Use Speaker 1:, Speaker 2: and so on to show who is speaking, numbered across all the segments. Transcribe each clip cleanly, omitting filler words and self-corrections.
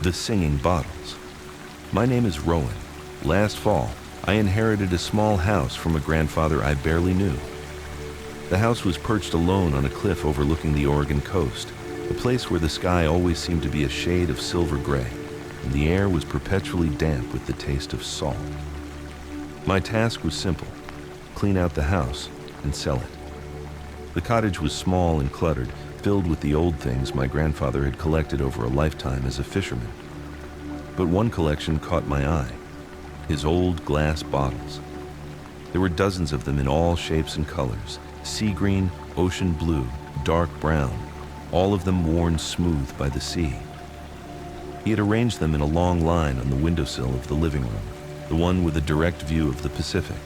Speaker 1: The Singing Bottles. My name is Rowan. Last fall, I inherited a small house from a grandfather I barely knew. The house was perched alone on a cliff overlooking the Oregon coast, a place where the sky always seemed to be a shade of silver gray, and the air was perpetually damp with the taste of salt. My task was simple: clean out the house and sell it. The cottage was small and cluttered, filled with the old things my grandfather had collected over a lifetime as a fisherman. But one collection caught my eye: his old glass bottles. There were dozens of them in all shapes and colors: sea green, ocean blue, dark brown, all of them worn smooth by the sea. He had arranged them in a long line on the windowsill of the living room, the one with a direct view of the Pacific.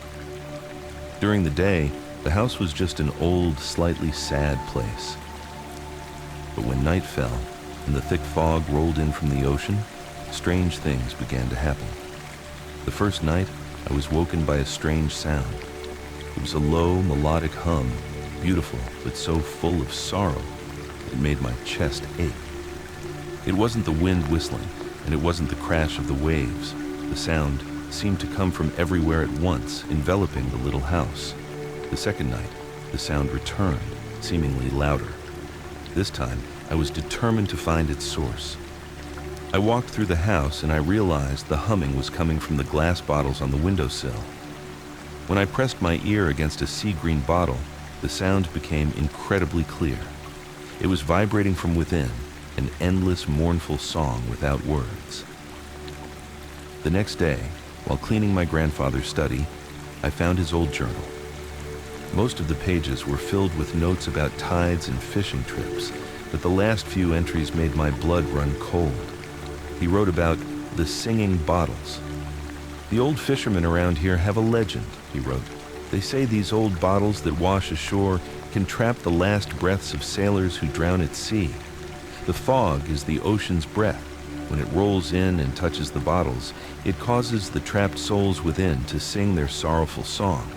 Speaker 1: During the day, the house was just an old, slightly sad place. But when night fell and the thick fog rolled in from the ocean, strange things began to happen. The first night, I was woken by a strange sound. It was a low, melodic hum, beautiful but so full of sorrow it made my chest ache. It wasn't the wind whistling, and it wasn't the crash of the waves. The sound seemed to come from everywhere at once, enveloping the little house. The second night, the sound returned, seemingly louder. This time, I was determined to find its source. I walked through the house and I realized the humming was coming from the glass bottles on the windowsill. When I pressed my ear against a sea green bottle, the sound became incredibly clear. It was vibrating from within, an endless, mournful song without words. The next day, while cleaning my grandfather's study, I found his old journal. Most of the pages were filled with notes about tides and fishing trips, but the last few entries made my blood run cold. He wrote about the singing bottles. "The old fishermen around here have a legend," he wrote. "They say these old bottles that wash ashore can trap the last breaths of sailors who drown at sea. The fog is the ocean's breath. When it rolls in and touches the bottles, it causes the trapped souls within to sing their sorrowful song,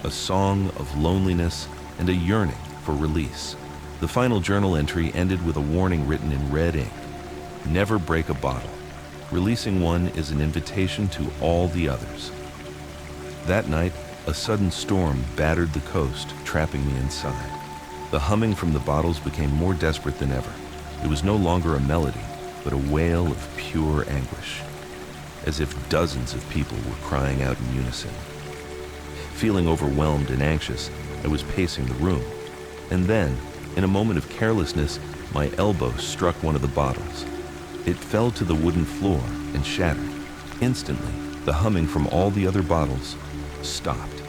Speaker 1: a song of loneliness and a yearning for release." The final journal entry ended with a warning written in red ink: "Never break a bottle. Releasing one is an invitation to all the others." That night, a sudden storm battered the coast, trapping me inside. The humming from the bottles became more desperate than ever. It was no longer a melody, but a wail of pure anguish, as if dozens of people were crying out in unison. Feeling overwhelmed and anxious, I was pacing the room, and then, in a moment of carelessness, my elbow struck one of the bottles. It fell to the wooden floor and shattered. Instantly, the humming from all the other bottles stopped.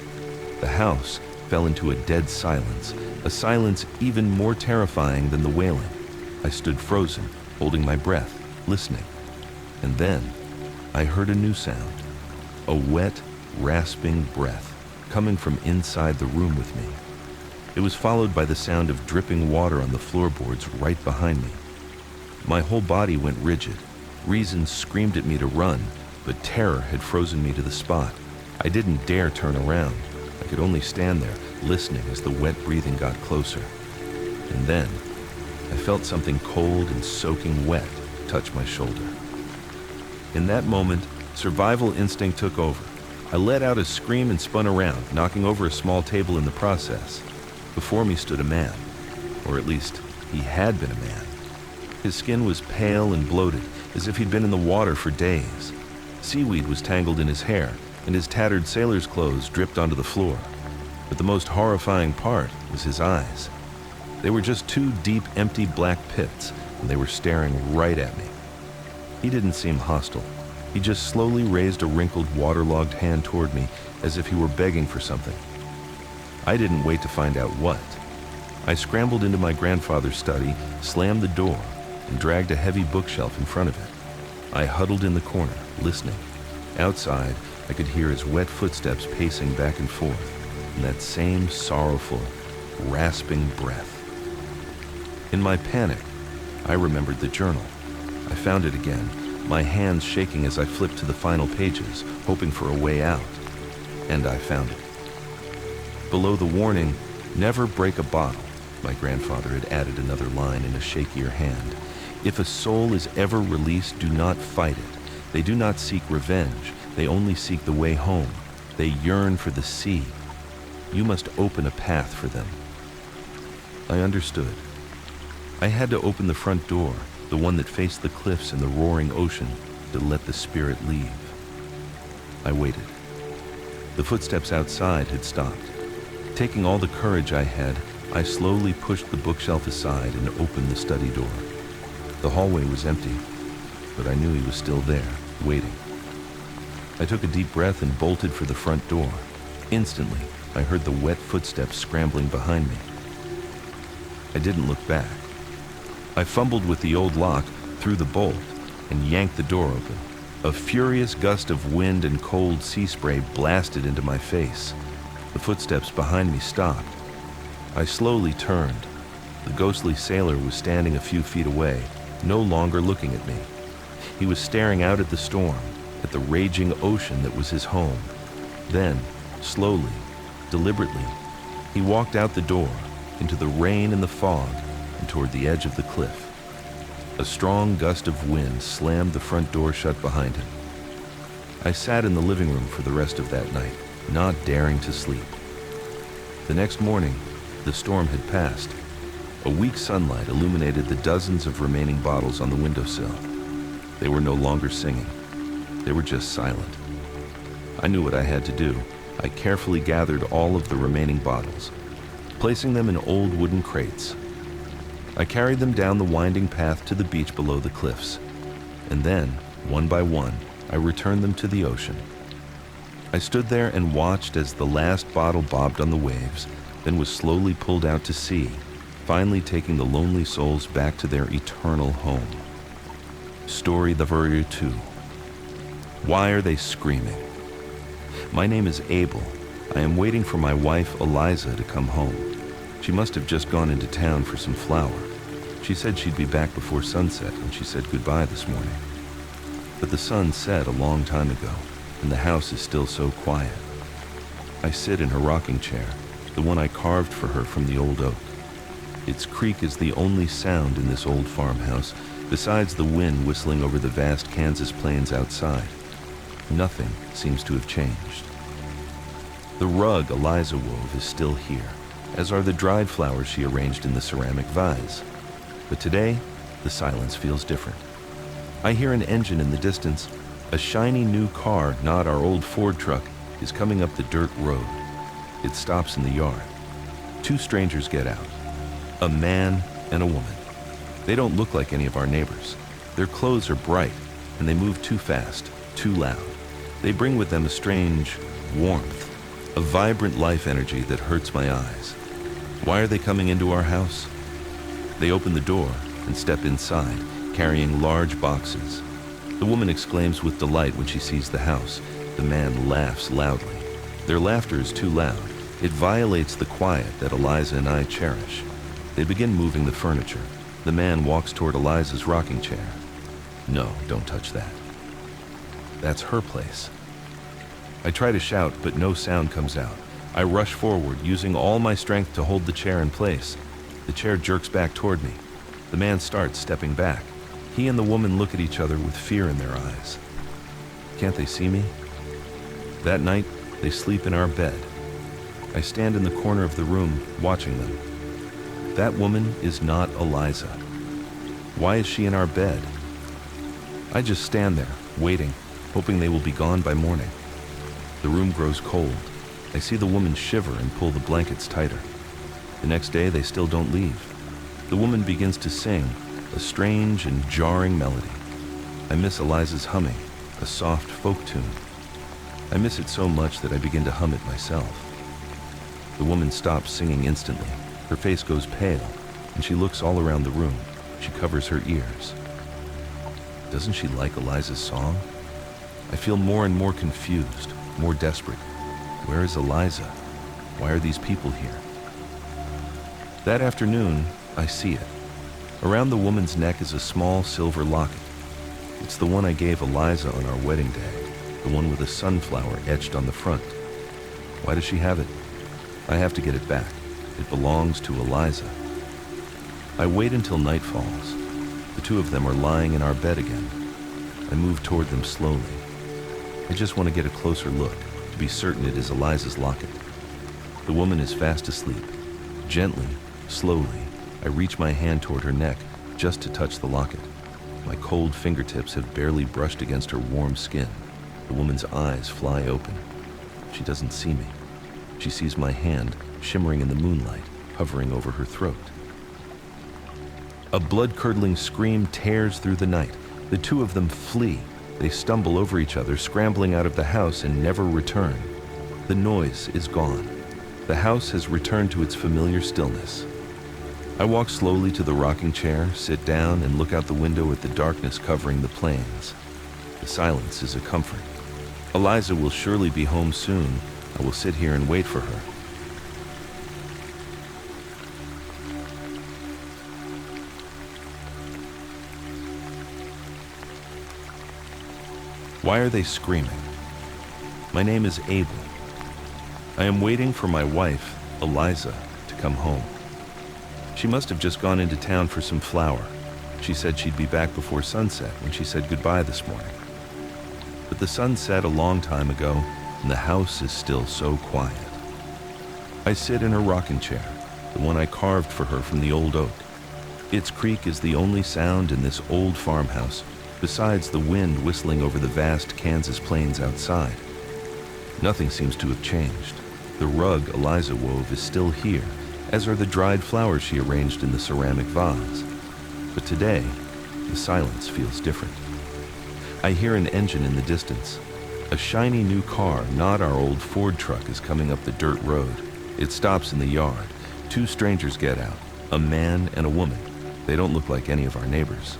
Speaker 1: The house fell into a dead silence, a silence even more terrifying than the wailing. I stood frozen, holding my breath, listening. And then, I heard a new sound: a wet, rasping breath coming from inside the room with me. It was followed by the sound of dripping water on the floorboards right behind me. My whole body went rigid. Reason screamed at me to run, but terror had frozen me to the spot. I didn't dare turn around. I could only stand there, listening as the wet breathing got closer. And then, I felt something cold and soaking wet touch my shoulder. In that moment, survival instinct took over. I let out a scream and spun around, knocking over a small table in the process. Before me stood a man, or at least he had been a man. His skin was pale and bloated, as if he'd been in the water for days. Seaweed was tangled in his hair, and his tattered sailor's clothes dripped onto the floor. But the most horrifying part was his eyes. They were just two deep, empty black pits, and they were staring right at me. He didn't seem hostile. He just slowly raised a wrinkled, waterlogged hand toward me, as if he were begging for something. I didn't wait to find out what. I scrambled into my grandfather's study, slammed the door, and dragged a heavy bookshelf in front of it. I huddled in the corner, listening. Outside, I could hear his wet footsteps pacing back and forth, and that same sorrowful, rasping breath. In my panic, I remembered the journal. I found it again, my hands shaking as I flipped to the final pages, hoping for a way out. And I found it. Below the warning, "Never break a bottle," my grandfather had added another line in a shakier hand. If a soul is ever released, do not fight it. They do not seek revenge. They only seek the way home. They yearn for the sea. You must open a path for them. I understood. I had to open the front door, the one that faced the cliffs and the roaring ocean, to let the spirit leave. I waited. The footsteps outside had stopped. Taking all the courage I had, I slowly pushed the bookshelf aside and opened the study door. The hallway was empty, but I knew he was still there, waiting. I took a deep breath and bolted for the front door. Instantly, I heard the wet footsteps scrambling behind me. I didn't look back. I fumbled with the old lock, threw the bolt, and yanked the door open. A furious gust of wind and cold sea spray blasted into my face. The footsteps behind me stopped. I slowly turned. The ghostly sailor was standing a few feet away, no longer looking at me. He was staring out at the storm, at the raging ocean that was his home. Then, slowly, deliberately, he walked out the door, into the rain and the fog, and toward the edge of the cliff. A strong gust of wind slammed the front door shut behind him. I sat in the living room for the rest of that night, not daring to sleep. The next morning, the storm had passed. A weak sunlight illuminated the dozens of remaining bottles on the windowsill. They were no longer singing. They were just silent. I knew what I had to do. I carefully gathered all of the remaining bottles, placing them in old wooden crates. I carried them down the winding path to the beach below the cliffs, and then, one by one, I returned them to the ocean. I stood there and watched as the last bottle bobbed on the waves, then was slowly pulled out to sea, finally taking the lonely souls back to their eternal home. Story the Warrior 2. Why are they screaming? My name is Abel. I am waiting for my wife, Eliza, to come home. She must have just gone into town for some flour. She said she'd be back before sunset, and she said goodbye this morning. But the sun set a long time ago, and the house is still so quiet. I sit in her rocking chair, the one I carved for her from the old oak. Its creak is the only sound in this old farmhouse, besides the wind whistling over the vast Kansas plains outside. Nothing seems to have changed. The rug Eliza wove is still here, as are the dried flowers she arranged in the ceramic vase. But today, the silence feels different. I hear an engine in the distance. A shiny new car, not our old Ford truck, is coming up the dirt road. It stops in the yard. Two strangers get out, a man and a woman. They don't look like any of our neighbors. Their clothes are bright, and they move too fast, too loud. They bring with them a strange warmth, a vibrant life energy that hurts my eyes. Why are they coming into our house? They open the door and step inside, carrying large boxes. The woman exclaims with delight when she sees the house. The man laughs loudly. Their laughter is too loud. It violates the quiet that Eliza and I cherish. They begin moving the furniture. The man walks toward Eliza's rocking chair. No, don't touch that. That's her place. I try to shout, but no sound comes out. I rush forward, using all my strength to hold the chair in place. The chair jerks back toward me. The man starts stepping back. He and the woman look at each other with fear in their eyes. Can't they see me? That night, they sleep in our bed. I stand in the corner of the room, watching them. That woman is not Eliza. Why is she in our bed? I just stand there, waiting, hoping they will be gone by morning. The room grows cold. I see the woman shiver and pull the blankets tighter. The next day, they still don't leave. The woman begins to sing, a strange and jarring melody. I miss Eliza's humming, a soft folk tune. I miss it so much that I begin to hum it myself. The woman stops singing instantly. Her face goes pale, and she looks all around the room. She covers her ears. Doesn't she like Eliza's song? I feel more and more confused, more desperate. Where is Eliza? Why are these people here? That afternoon, I see it. Around the woman's neck is a small silver locket. It's the one I gave Eliza on our wedding day, the one with a sunflower etched on the front. Why does she have it? I have to get it back. It belongs to Eliza. I wait until night falls. The two of them are lying in our bed again. I move toward them slowly. I just want to get a closer look, to be certain it is Eliza's locket. The woman is fast asleep. Gently, slowly, I reach my hand toward her neck, just to touch the locket. My cold fingertips have barely brushed against her warm skin. The woman's eyes fly open. She doesn't see me. She sees my hand, shimmering in the moonlight, hovering over her throat. A blood-curdling scream tears through the night. The two of them flee. They stumble over each other, scrambling out of the house and never return. The noise is gone. The house has returned to its familiar stillness. I walk slowly to the rocking chair, sit down, and look out the window at the darkness covering the plains. The silence is a comfort. Eliza will surely be home soon. I will sit here and wait for her. Why are they screaming? My name is Abel. I am waiting for my wife, Eliza, to come home. She must have just gone into town for some flour. She said she'd be back before sunset when she said goodbye this morning. But the sun set a long time ago, and the house is still so quiet. I sit in her rocking chair, the one I carved for her from the old oak. Its creak is the only sound in this old farmhouse, besides the wind whistling over the vast Kansas plains outside. Nothing seems to have changed. The rug Eliza wove is still here, as are the dried flowers she arranged in the ceramic vase. But today, the silence feels different. I hear an engine in the distance. A shiny new car, not our old Ford truck, is coming up the dirt road. It stops in the yard. Two strangers get out, a man and a woman. They don't look like any of our neighbors.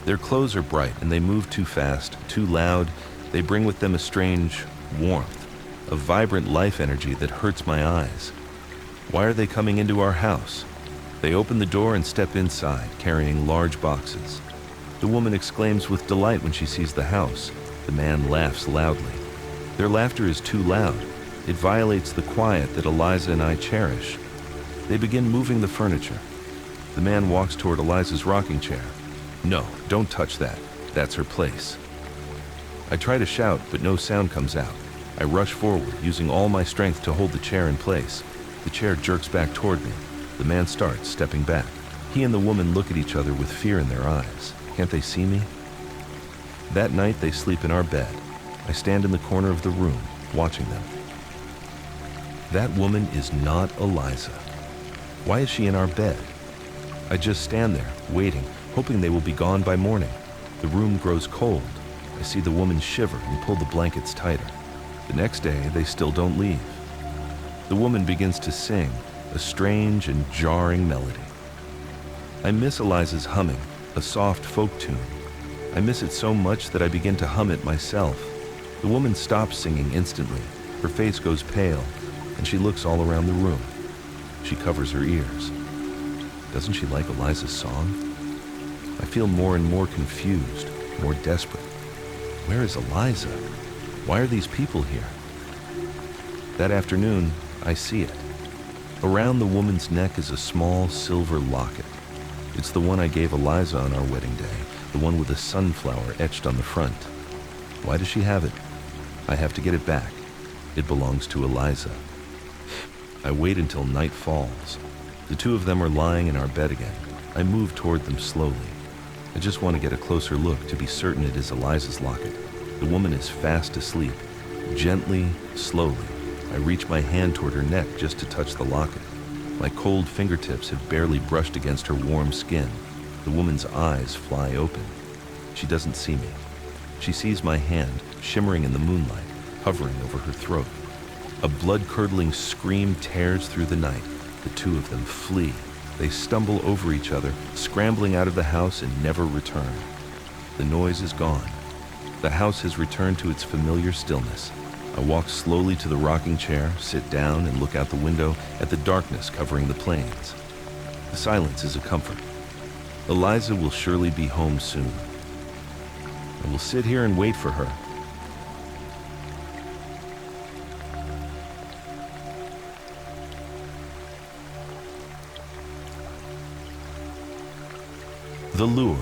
Speaker 1: Their clothes are bright, and they move too fast, too loud. They bring with them a strange warmth, a vibrant life energy that hurts my eyes. Why are they coming into our house? They open the door and step inside, carrying large boxes. The woman exclaims with delight when she sees the house. The man laughs loudly. Their laughter is too loud. It violates the quiet that Eliza and I cherish. They begin moving the furniture. The man walks toward Eliza's rocking chair. No, don't touch that. That's her place. I try to shout, but no sound comes out. I rush forward, using all my strength to hold the chair in place. The chair jerks back toward me. The man starts stepping back. He and the woman look at each other with fear in their eyes. Can't they see me? That night, they sleep in our bed. I stand in the corner of the room, watching them. That woman is not Eliza. Why is she in our bed? I just stand there, waiting, hoping they will be gone by morning. The room grows cold. I see the woman shiver and pull the blankets tighter. The next day, they still don't leave. The woman begins to sing, a strange and jarring melody. I miss Eliza's humming, a soft folk tune. I miss it so much that I begin to hum it myself. The woman stops singing instantly. Her face goes pale, and she looks all around the room. She covers her ears. Doesn't she like Eliza's song? I feel more and more confused, more desperate. Where is Eliza? Why are these people here? That afternoon, I see it. Around the woman's neck is a small silver locket. It's the one I gave Eliza on our wedding day, the one with a sunflower etched on the front. Why does she have it? I have to get it back. It belongs to Eliza. I wait until night falls. The two of them are lying in our bed again. I move toward them slowly. I just want to get a closer look to be certain it is Eliza's locket. The woman is fast asleep. Gently, slowly, I reach my hand toward her neck just to touch the locket. My cold fingertips have barely brushed against her warm skin. The woman's eyes fly open. She doesn't see me. She sees my hand, shimmering in the moonlight, hovering over her throat. A blood-curdling scream tears through the night. The two of them flee. They stumble over each other, scrambling out of the house and never return. The noise is gone. The house has returned to its familiar stillness. I walk slowly to the rocking chair, sit down, and look out the window at the darkness covering the plains. The silence is a comfort. Eliza will surely be home soon. I will sit here and wait for her. The lure.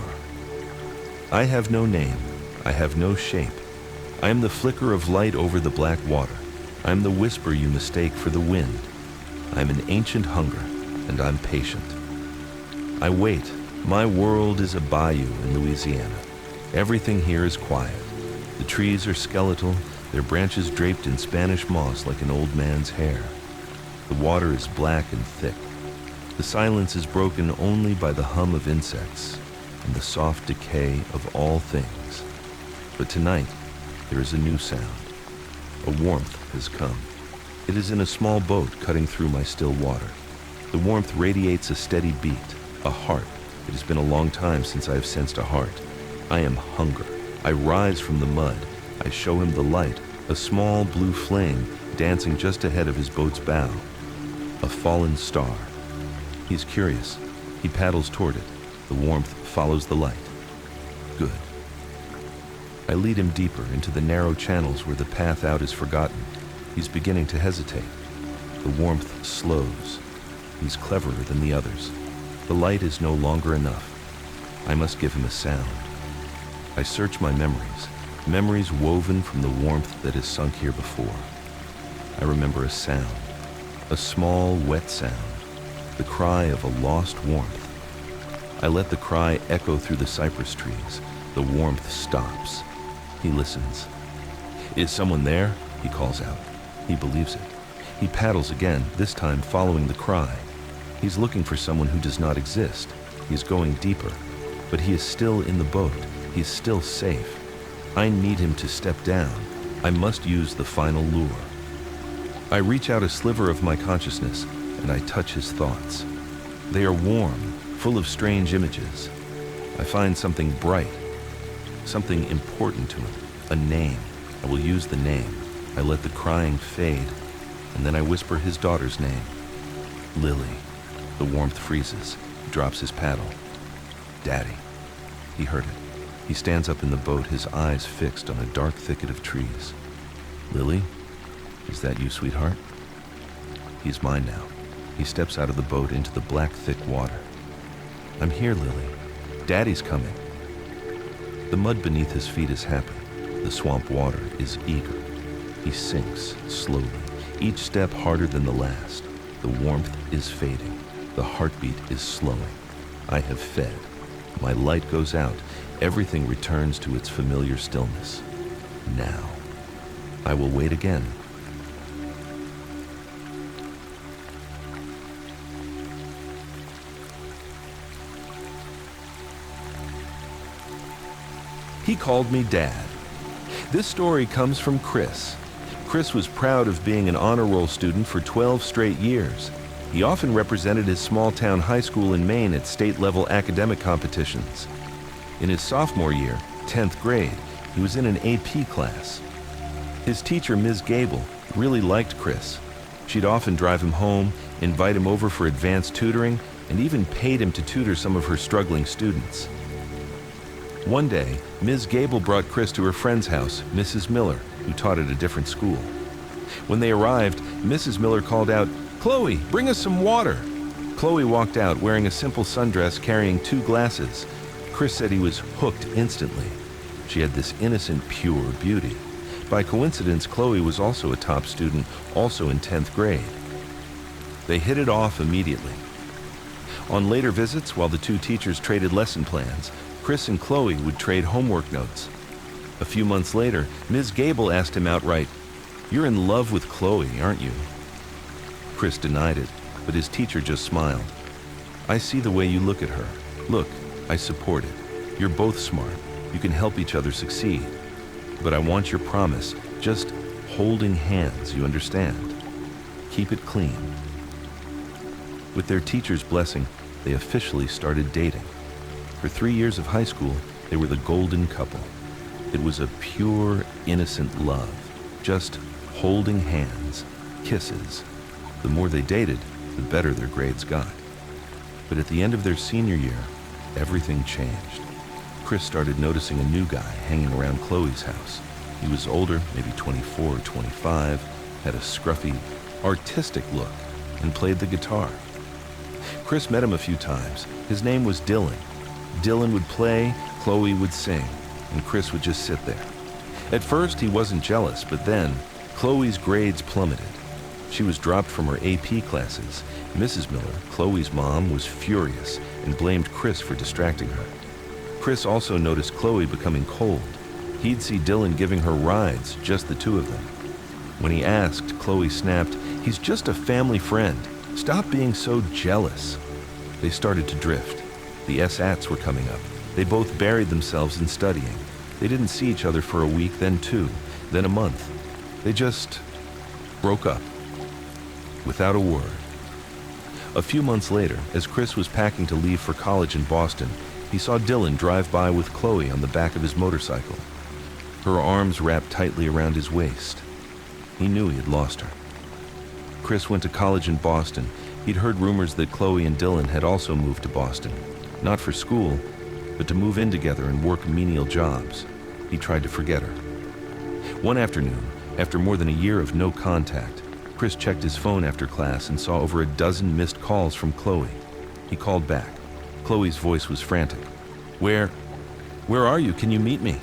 Speaker 1: I have no name. I have no shape. I am the flicker of light over the black water. I am the whisper you mistake for the wind. I am an ancient hunger, and I'm patient. I wait. My world is a bayou in Louisiana. Everything here is quiet. The trees are skeletal, their branches draped in Spanish moss like an old man's hair. The water is black and thick. The silence is broken only by the hum of insects and the soft decay of all things. But tonight, there is a new sound. A warmth has come. It is in a small boat cutting through my still water. The warmth radiates a steady beat, a heart. It has been a long time since I have sensed a heart. I am hunger. I rise from the mud. I show him the light, a small blue flame dancing just ahead of his boat's bow. A fallen star. He's curious. He paddles toward it. The warmth follows the light. Good. I lead him deeper into the narrow channels where the path out is forgotten. He's beginning to hesitate. The warmth slows. He's cleverer than the others. The light is no longer enough. I must give him a sound. I search my memories, memories woven from the warmth that has sunk here before. I remember a sound, a small, wet sound, the cry of a lost warmth. I let the cry echo through the cypress trees. The warmth stops. He listens. Is someone there? He calls out. He believes it. He paddles again, this time following the cry. He's looking for someone who does not exist. He's going deeper, but he is still in the boat. He's still safe. I need him to step down. I must use the final lure. I reach out a sliver of my consciousness, and I touch his thoughts. They are warm, full of strange images. I find something bright, something important to him, a name. I will use the name. I let the crying fade, and then I whisper his daughter's name. Lily. The warmth freezes. He drops his paddle. Daddy. He heard it. He stands up in the boat, his eyes fixed on a dark thicket of trees. Lily? Is that you, sweetheart? He's mine now. He steps out of the boat into the black, thick water. I'm here, Lily. Daddy's coming. The mud beneath his feet is happy. The swamp water is eager. He sinks slowly, each step harder than the last. The warmth is fading. The heartbeat is slowing. I have fed. My light goes out. Everything returns to its familiar stillness. Now, I will wait again. He called me Dad. This story comes from Chris. Chris was proud of being an honor roll student for 12 straight years. He often represented his small-town high school in Maine at state-level academic competitions. In his sophomore year, 10th grade, he was in an AP class. His teacher, Ms. Gable, really liked Chris. She'd often drive him home, invite him over for advanced tutoring, and even paid him to tutor some of her struggling students. One day, Ms. Gable brought Chris to her friend's house, Mrs. Miller, who taught at a different school. When they arrived, Mrs. Miller called out, "Chloe, bring us some water." Chloe walked out wearing a simple sundress carrying 2 glasses. Chris said he was hooked instantly. She had this innocent, pure beauty. By coincidence, Chloe was also a top student, also in 10th grade. They hit it off immediately. On later visits, while the 2 teachers traded lesson plans, Chris and Chloe would trade homework notes. A few months later, Ms. Gable asked him outright, "You're in love with Chloe, aren't you?" Chris denied it, but his teacher just smiled. "I see the way you look at her. Look, I support it. You're both smart. You can help each other succeed. But I want your promise, just holding hands, you understand? Keep it clean." With their teacher's blessing, they officially started dating. For 3 years of high school, they were the golden couple. It was a pure, innocent love, just holding hands, kisses. The more they dated, the better their grades got. But at the end of their senior year, everything changed. Chris started noticing a new guy hanging around Chloe's house. He was older, maybe 24 or 25, had a scruffy, artistic look, and played the guitar. Chris met him a few times. His name was Dylan. Dylan would play, Chloe would sing, and Chris would just sit there. At first, he wasn't jealous, but then, Chloe's grades plummeted. She was dropped from her AP classes. Mrs. Miller, Chloe's mom, was furious and blamed Chris for distracting her. Chris also noticed Chloe becoming cold. He'd see Dylan giving her rides, just the two of them. When he asked, Chloe snapped, "He's just a family friend. Stop being so jealous." They started to drift. The SATs were coming up. They both buried themselves in studying. They didn't see each other for a week, then two, then a month. They just broke up. Without a word. A few months later, as Chris was packing to leave for college in Boston, he saw Dylan drive by with Chloe on the back of his motorcycle. Her arms wrapped tightly around his waist. He knew he had lost her. Chris went to college in Boston. He'd heard rumors that Chloe and Dylan had also moved to Boston, not for school, but to move in together and work menial jobs. He tried to forget her. One afternoon, after more than a year of no contact, Chris checked his phone after class and saw over a dozen missed calls from Chloe. He called back. Chloe's voice was frantic. Where are you? Can you meet me?"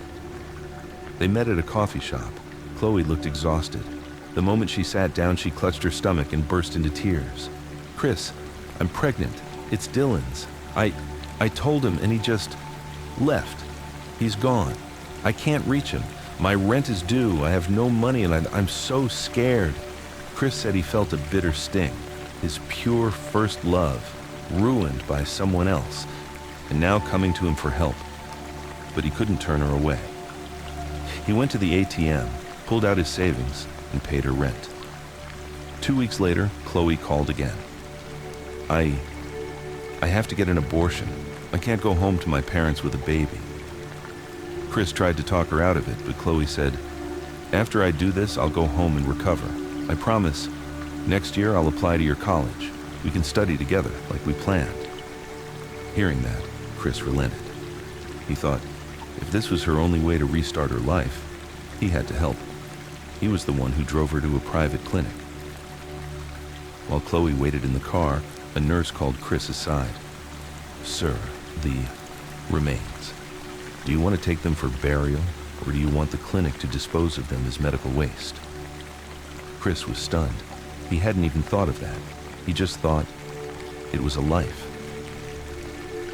Speaker 1: They met at a coffee shop. Chloe looked exhausted. The moment she sat down, she clutched her stomach and burst into tears. "Chris, I'm pregnant. It's Dylan's. I told him and he just left. He's gone. I can't reach him. My rent is due. I have no money and I'm so scared." Chris said he felt a bitter sting. His pure first love, ruined by someone else, and now coming to him for help. But he couldn't turn her away. He went to the ATM, pulled out his savings, and paid her rent. 2 weeks later, Chloe called again. I have to get an abortion. I can't go home to my parents with a baby." Chris tried to talk her out of it, but Chloe said, "After I do this, I'll go home and recover. I promise. Next year, I'll apply to your college. We can study together, like we planned." Hearing that, Chris relented. He thought, if this was her only way to restart her life, he had to help. He was the one who drove her to a private clinic. While Chloe waited in the car, a nurse called Chris aside. "Sir, the remains. Do you want to take them for burial, or do you want the clinic to dispose of them as medical waste?" Chris was stunned. He hadn't even thought of that. He just thought it was a life.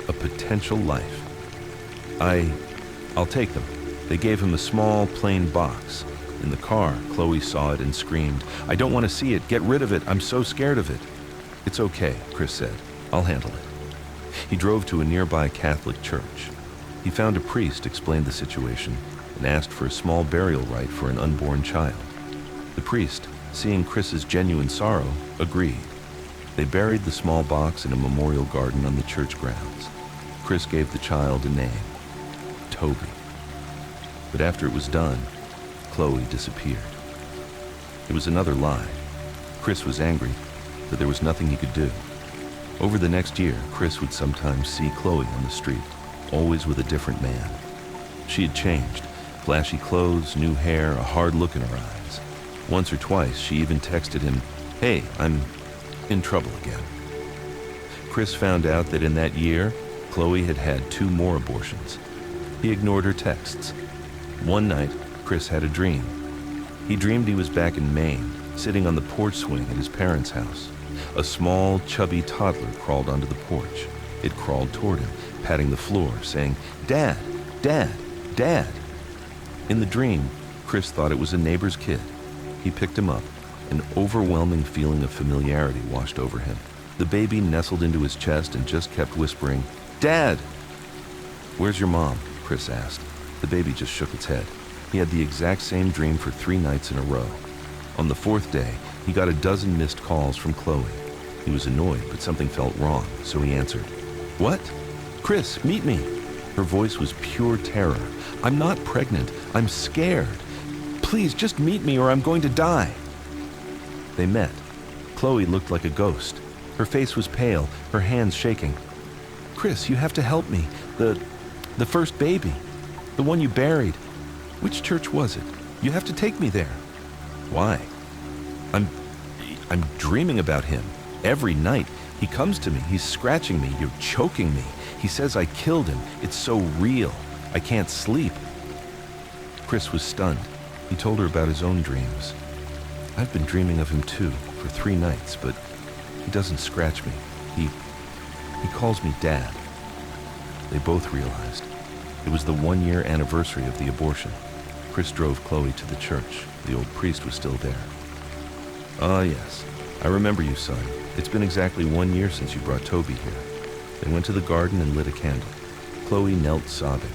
Speaker 1: A potential life. I'll take them." They gave him a small, plain box. In the car, Chloe saw it and screamed, "I don't want to see it. Get rid of it. I'm so scared of it." "It's okay," Chris said. "I'll handle it." He drove to a nearby Catholic church. He found a priest, explained the situation, and asked for a small burial rite for an unborn child. The priest, seeing Chris's genuine sorrow, agreed. They buried the small box in a memorial garden on the church grounds. Chris gave the child a name, Toby. But after it was done, Chloe disappeared. It was another lie. Chris was angry, but there was nothing he could do. Over the next year, Chris would sometimes see Chloe on the street, always with a different man. She had changed. Flashy clothes, new hair, a hard look in her eyes. Once or twice, she even texted him, "Hey, I'm in trouble again." Chris found out that in that year, Chloe had had 2 more abortions. He ignored her texts. One night, Chris had a dream. He dreamed he was back in Maine, sitting on the porch swing at his parents' house. A small, chubby toddler crawled onto the porch. It crawled toward him, patting the floor, saying, "Dad, Dad, Dad." In the dream, Chris thought it was a neighbor's kid. He picked him up. An overwhelming feeling of familiarity washed over him. The baby nestled into his chest and just kept whispering, "Dad!" "Where's your mom?" Chris asked. The baby just shook its head. He had the exact same dream for 3 nights in a row. On the 4th day, he got a dozen missed calls from Chloe. He was annoyed, but something felt wrong, so he answered. "What? Chris, meet me." Her voice was pure terror. "I'm not pregnant. I'm scared. Please, just meet me or I'm going to die." They met. Chloe looked like a ghost. Her face was pale, her hands shaking. "Chris, you have to help me. The first baby. The one you buried. Which church was it? You have to take me there." "Why?" I'm dreaming about him. Every night. He comes to me. He's scratching me. You're choking me. He says I killed him. It's so real. I can't sleep. Chris was stunned. He told her about his own dreams. I've been dreaming of him too, for 3 nights, but he doesn't scratch me. He calls me Dad. They both realized. It was the 1-year anniversary of the abortion. Chris drove Chloe to the church. The old priest was still there. Ah, yes. I remember you, son. It's been exactly 1 year since you brought Toby here. They went to the garden and lit a candle. Chloe knelt sobbing,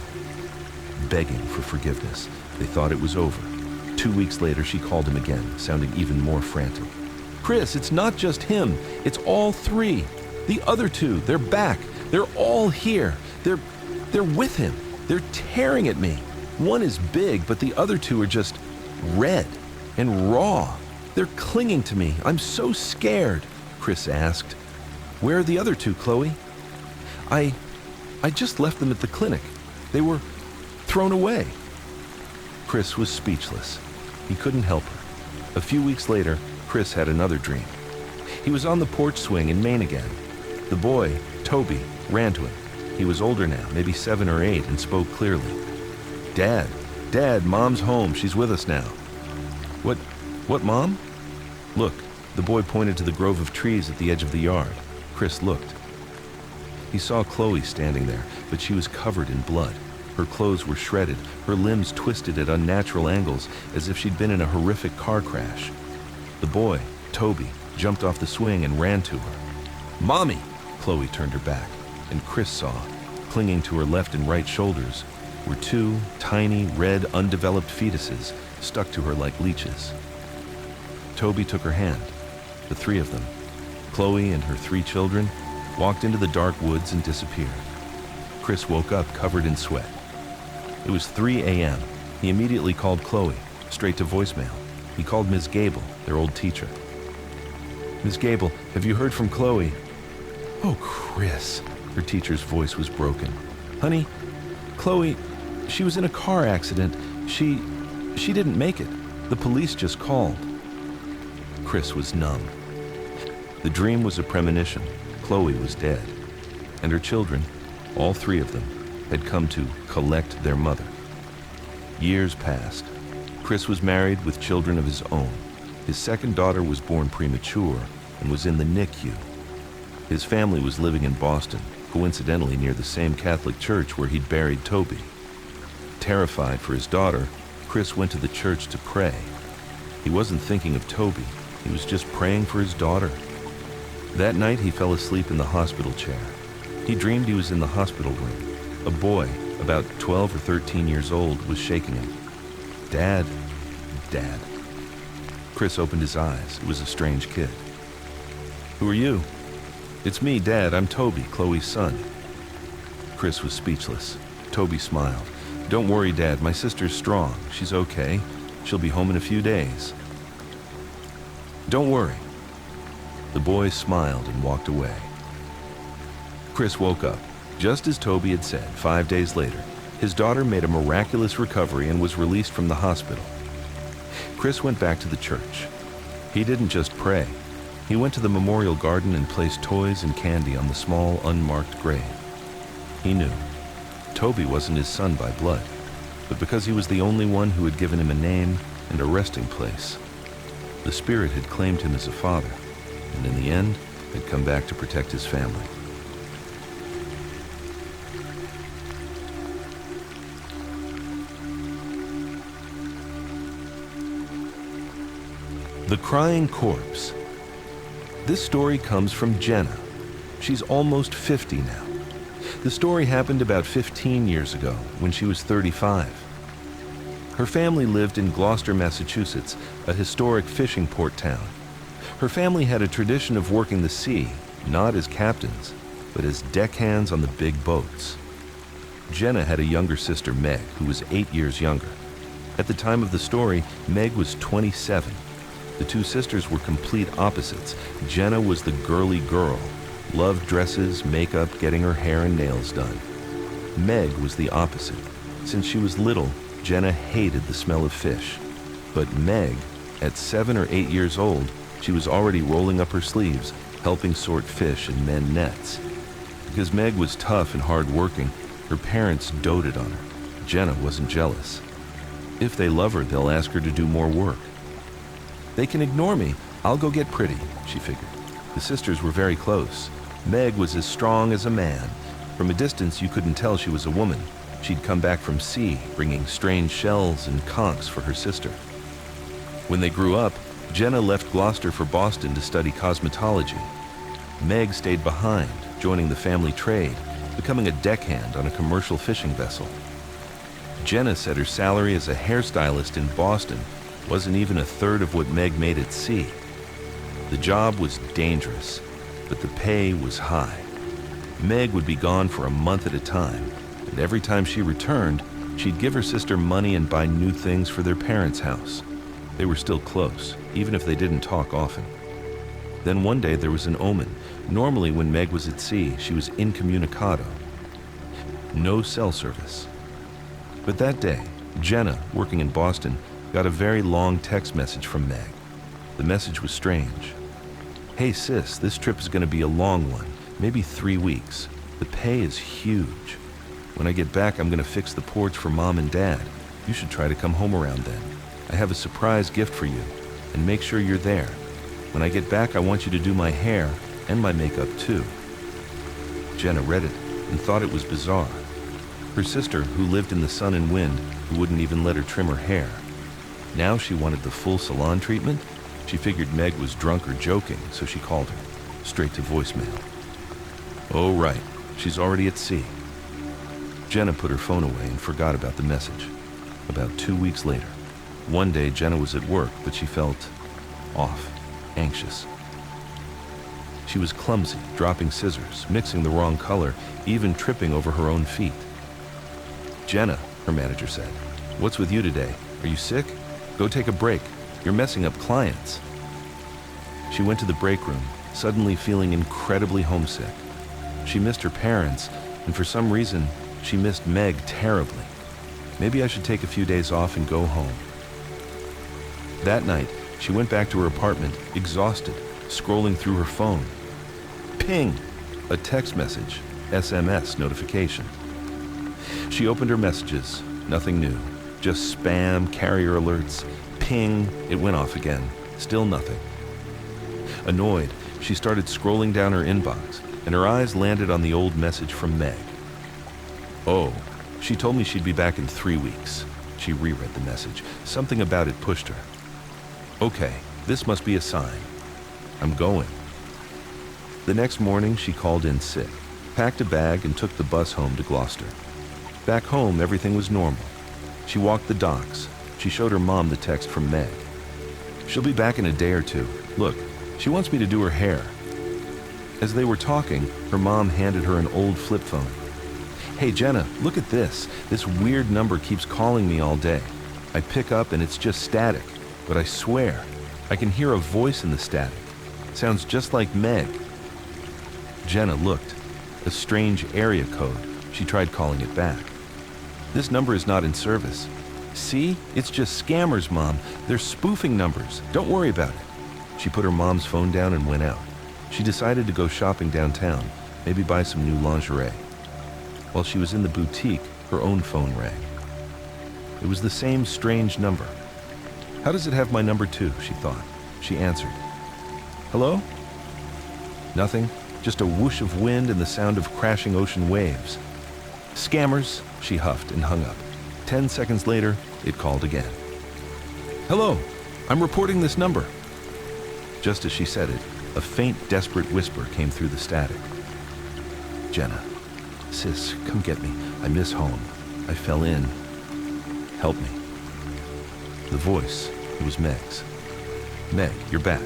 Speaker 1: begging for forgiveness. They thought it was over. 2 weeks later, she called him again, sounding even more frantic. Chris, it's not just him. It's all 3. The other 2, they're back. They're all here. They're with him. They're tearing at me. One is big, but the other 2 are just red and raw. They're clinging to me. I'm so scared, Chris asked. Where are the other 2, Chloe? I just left them at the clinic. They were thrown away. Chris was speechless. He couldn't help her. A few weeks later, Chris had another dream. He was on the porch swing in Maine again. The boy, Toby, ran to him. He was older now, maybe 7 or 8, and spoke clearly. Dad, Mom's home. She's with us now. What, Mom? Look, the boy pointed to the grove of trees at the edge of the yard. Chris looked. He saw Chloe standing there, but she was covered in blood. Her clothes were shredded, her limbs twisted at unnatural angles, as if she'd been in a horrific car crash. The boy, Toby, jumped off the swing and ran to her. Mommy! Chloe turned her back, and Chris saw, clinging to her left and right shoulders, were 2 tiny, red, undeveloped fetuses stuck to her like leeches. Toby took her hand. The 3 of them, Chloe and her 3 children, walked into the dark woods and disappeared. Chris woke up covered in sweat. It was 3 a.m. He immediately called Chloe, straight to voicemail. He called Ms. Gable, their old teacher. Ms. Gable, have you heard from Chloe? Oh, Chris. Her teacher's voice was broken. Honey, Chloe, she was in a car accident. She didn't make it. The police just called. Chris was numb. The dream was a premonition. Chloe was dead. And her children, all 3 of them, had come to collect their mother. Years passed. Chris was married with children of his own. His second daughter was born premature and was in the NICU. His family was living in Boston, coincidentally near the same Catholic church where he'd buried Toby. Terrified for his daughter, Chris went to the church to pray. He wasn't thinking of Toby. He was just praying for his daughter. That night, he fell asleep in the hospital chair. He dreamed he was in the hospital room. A boy, about 12 or 13 years old, was shaking him. Dad. Chris opened his eyes. It was a strange kid. Who are you? It's me, Dad. I'm Toby, Chloe's son. Chris was speechless. Toby smiled. Don't worry, Dad. My sister's strong. She's okay. She'll be home in a few days. Don't worry. The boy smiled and walked away. Chris woke up. Just as Toby had said, 5 days later, his daughter made a miraculous recovery and was released from the hospital. Chris went back to the church. He didn't just pray. He went to the memorial garden and placed toys and candy on the small, unmarked grave. He knew. Toby wasn't his son by blood, but because he was the only one who had given him a name and a resting place. The spirit had claimed him as a father, and in the end, had come back to protect his family. The Crying Corpse. This story comes from Jenna. She's almost 50 now. The story happened about 15 years ago, when she was 35. Her family lived in Gloucester, Massachusetts, a historic fishing port town. Her family had a tradition of working the sea, not as captains, but as deckhands on the big boats. Jenna had a younger sister, Meg, who was 8 years younger. At the time of the story, Meg was 27. The 2 sisters were complete opposites. Jenna was the girly girl, loved dresses, makeup, getting her hair and nails done. Meg was the opposite. Since she was little, Jenna hated the smell of fish. But Meg, at 7 or 8 years old, she was already rolling up her sleeves, helping sort fish and mend nets. Because Meg was tough and hard-working, her parents doted on her. Jenna wasn't jealous. If they love her, they'll ask her to do more work. They can ignore me. I'll go get pretty, she figured. The sisters were very close. Meg was as strong as a man. From a distance, you couldn't tell she was a woman. She'd come back from sea, bringing strange shells and conchs for her sister. When they grew up, Jenna left Gloucester for Boston to study cosmetology. Meg stayed behind, joining the family trade, becoming a deckhand on a commercial fishing vessel. Jenna said her salary as a hairstylist in Boston wasn't even a third of what Meg made at sea. The job was dangerous, but the pay was high. Meg would be gone for a month at a time, and every time she returned, she'd give her sister money and buy new things for their parents' house. They were still close, even if they didn't talk often. Then one day there was an omen. Normally when Meg was at sea, she was incommunicado. No cell service. But that day, Jenna, working in Boston, got a very long text message from Meg. The message was strange. Hey sis, this trip is going to be a long one, maybe 3 weeks. The pay is huge. When I get back, I'm going to fix the porch for Mom and Dad. You should try to come home around then. I have a surprise gift for you, and make sure you're there. When I get back, I want you to do my hair and my makeup too. Jenna read it and thought it was bizarre. Her sister, who lived in the sun and wind, who wouldn't even let her trim her hair. Now she wanted the full salon treatment. She figured Meg was drunk or joking, so she called her, straight to voicemail. Oh right, she's already at sea. Jenna put her phone away and forgot about the message. About 2 weeks later, one day Jenna was at work, but she felt off, anxious. She was clumsy, dropping scissors, mixing the wrong color, even tripping over her own feet. Jenna, her manager said, what's with you today? Are you sick? Go take a break. You're messing up clients. She went to the break room, suddenly feeling incredibly homesick. She missed her parents, and for some reason, she missed Meg terribly. Maybe I should take a few days off and go home. That night, she went back to her apartment, exhausted, scrolling through her phone. Ping! A text message, SMS notification. She opened her messages, nothing new, just spam, carrier alerts. Ping, it went off again, still nothing. Annoyed, she started scrolling down her inbox, and her eyes landed on the old message from Meg. Oh, she told me she'd be back in 3 weeks. She reread the message. Something about it pushed her. Okay, this must be a sign. I'm going. The next morning, she called in sick, packed a bag, and took the bus home to Gloucester. Back home, everything was normal. She walked the docks. She showed her mom the text from Meg. She'll be back in a day or two. Look, she wants me to do her hair. As they were talking, her mom handed her an old flip phone. Hey Jenna, look at this. This weird number keeps calling me all day. I pick up and it's just static, but I swear, I can hear a voice in the static. Sounds just like Meg. Jenna looked. A strange area code. She tried calling it back. This number is not in service. See? It's just scammers, Mom. They're spoofing numbers. Don't worry about it. She put her mom's phone down and went out. She decided to go shopping downtown, maybe buy some new lingerie. While she was in the boutique, her own phone rang. It was the same strange number. How does it have my number too, she thought. She answered. Hello? Nothing, just a whoosh of wind and the sound of crashing ocean waves. Scammers, she huffed and hung up. 10 seconds later, it called again. Hello, I'm reporting this number. Just as she said it, a faint, desperate whisper came through the static. Jenna, sis, come get me. I miss home. I fell in. Help me. The voice, it was Meg's. Meg, you're back.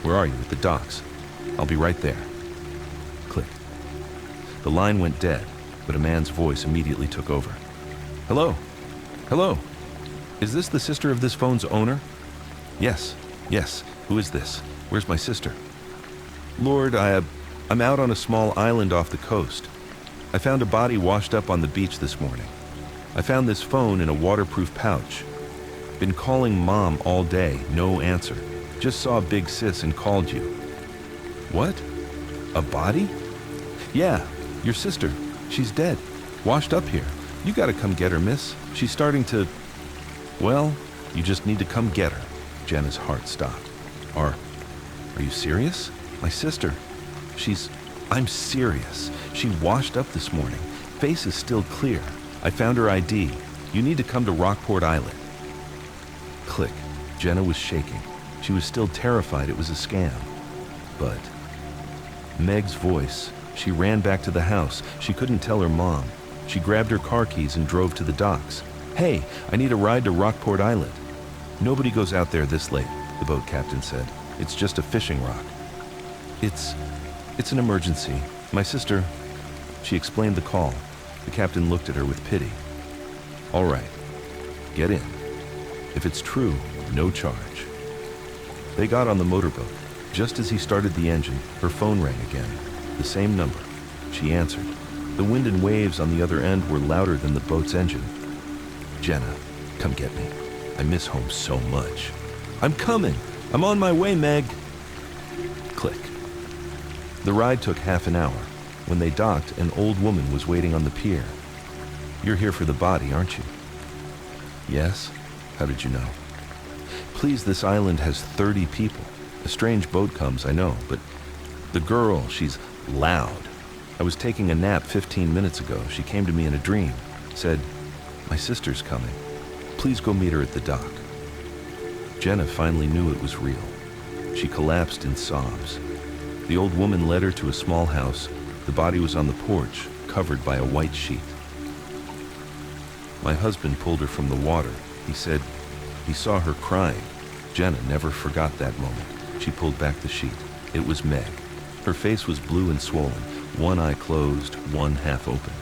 Speaker 1: Where are you? At the docks. I'll be right there. Click. The line went dead, but a man's voice immediately took over. Hello? Hello? Is this the sister of this phone's owner? Yes. Yes. Who is this? Where's my sister? Lord, I'm out on a small island off the coast. I found a body washed up on the beach this morning. I found this phone in a waterproof pouch. Been calling Mom all day, no answer. Just saw Big Sis and called you. What? A body? Yeah, your sister. She's dead. Washed up here. You gotta come get her, miss. She's starting to... Well, you just need to come get her. Jenna's heart stopped. Are you serious? My sister. I'm serious. She washed up this morning. Face is still clear. I found her ID. You need to come to Rockport Island. Click. Jenna was shaking. She was still terrified it was a scam. But Meg's voice. She ran back to the house. She couldn't tell her mom. She grabbed her car keys and drove to the docks. Hey, I need a ride to Rockport Island. Nobody goes out there this late, the boat captain said. It's just a fishing rock. It's an emergency. My sister... She explained the call. The captain looked at her with pity. All right, get in. If it's true, no charge. They got on the motorboat. Just as he started the engine, her phone rang again. The same number. She answered. The wind and waves on the other end were louder than the boat's engine. Jenna, come get me. I miss home so much. I'm coming. I'm on my way, Meg. Click. The ride took half an hour. When they docked, an old woman was waiting on the pier. You're here for the body, aren't you? Yes. How did you know? Please, this island has 30 people. A strange boat comes, I know, but the girl, she's loud. I was taking a nap 15 minutes ago. She came to me in a dream. Said, my sister's coming. Please go meet her at the dock. Jenna finally knew it was real. She collapsed in sobs. The old woman led her to a small house. The body was on the porch, covered by a white sheet. My husband pulled her from the water. He said he saw her crying. Jenna never forgot that moment. She pulled back the sheet. It was Meg. Her face was blue and swollen, one eye closed, one half open.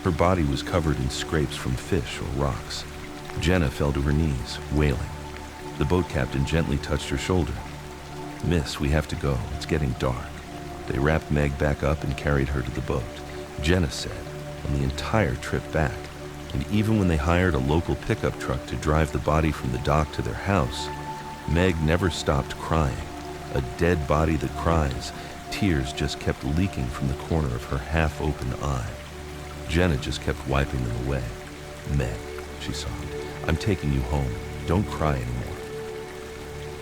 Speaker 1: Her body was covered in scrapes from fish or rocks. Jenna fell to her knees, wailing. The boat captain gently touched her shoulder. Miss, we have to go. It's getting dark. They wrapped Meg back up and carried her to the boat. Jenna said, on the entire trip back, and even when they hired a local pickup truck to drive the body from the dock to their house, Meg never stopped crying. A dead body that cries. Tears just kept leaking from the corner of her half-open eye. Jenna just kept wiping them away. Meg, she sobbed, I'm taking you home. Don't cry anymore.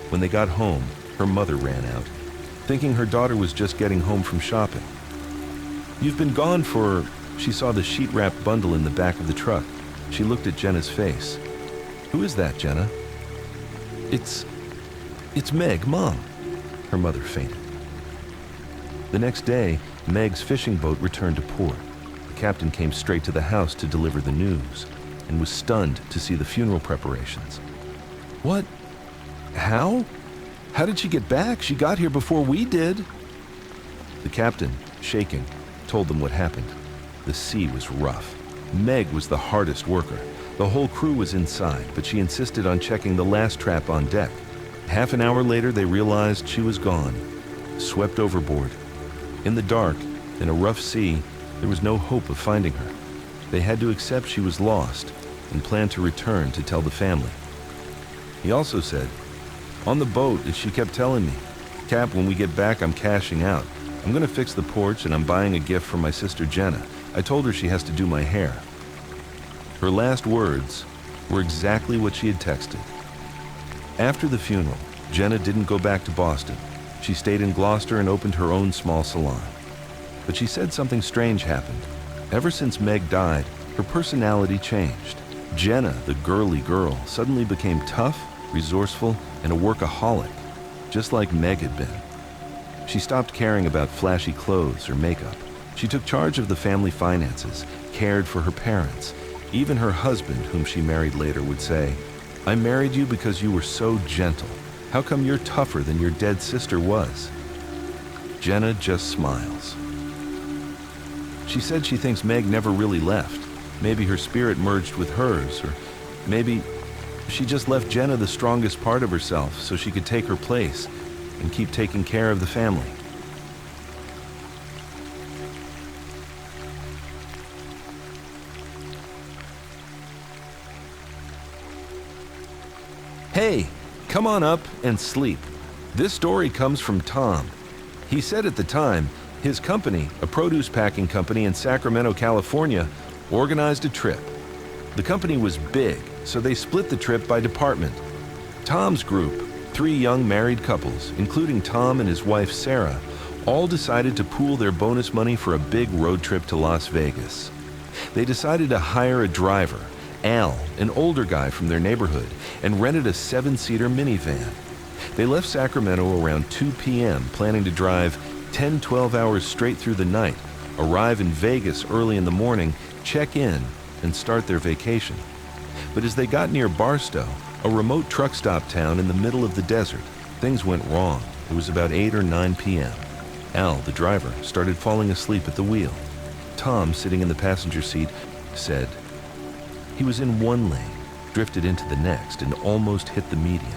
Speaker 1: When they got home, her mother ran out, thinking her daughter was just getting home from shopping. You've been gone for... She saw the sheet-wrapped bundle in the back of the truck. She looked at Jenna's face. Who is that, Jenna? It's Meg, Mom. Her mother fainted. The next day, Meg's fishing boat returned to port. The captain came straight to the house to deliver the news and was stunned to see the funeral preparations. What? How? How did she get back? She got here before we did. The captain, shaking, told them what happened. The sea was rough. Meg was the hardest worker. The whole crew was inside, but she insisted on checking the last trap on deck. Half an hour later, they realized she was gone, swept overboard. In the dark, in a rough sea, there was no hope of finding her. They had to accept she was lost and planned to return to tell the family. He also said, on the boat, as she kept telling me, Cap, when we get back, I'm cashing out. I'm going to fix the porch and I'm buying a gift for my sister Jenna. I told her she has to do my hair. Her last words were exactly what she had texted. After the funeral, Jenna didn't go back to Boston. She stayed in Gloucester and opened her own small salon. But she said something strange happened. Ever since Meg died, her personality changed. Jenna, the girly girl, suddenly became tough, resourceful, and a workaholic, just like Meg had been. She stopped caring about flashy clothes or makeup. She took charge of the family finances, cared for her parents. Even her husband, whom she married later, would say, I married you because you were so gentle. How come you're tougher than your dead sister was? Jenna just smiles. She said she thinks Meg never really left. Maybe her spirit merged with hers, or maybe she just left Jenna the strongest part of herself so she could take her place and keep taking care of the family. Hey, come on up and sleep. This story comes from Tom. He said at the time, His company, a produce packing company in Sacramento, California, organized a trip. The company was big, so they split the trip by department. Tom's group, 3 young married couples, including Tom and his wife Sarah, all decided to pool their bonus money for a big road trip to Las Vegas. They decided to hire a driver, Al, an older guy from their neighborhood, and rented a 7-seater minivan. They left Sacramento around 2 p.m., planning to drive 10-12 hours straight through the night, arrive in Vegas early in the morning, check in, and start their vacation. But as they got near Barstow, a remote truck stop town in the middle of the desert, things went wrong. It was about 8 or 9 p.m. Al, the driver, started falling asleep at the wheel. Tom, sitting in the passenger seat, said he was in one lane, drifted into the next, and almost hit the median.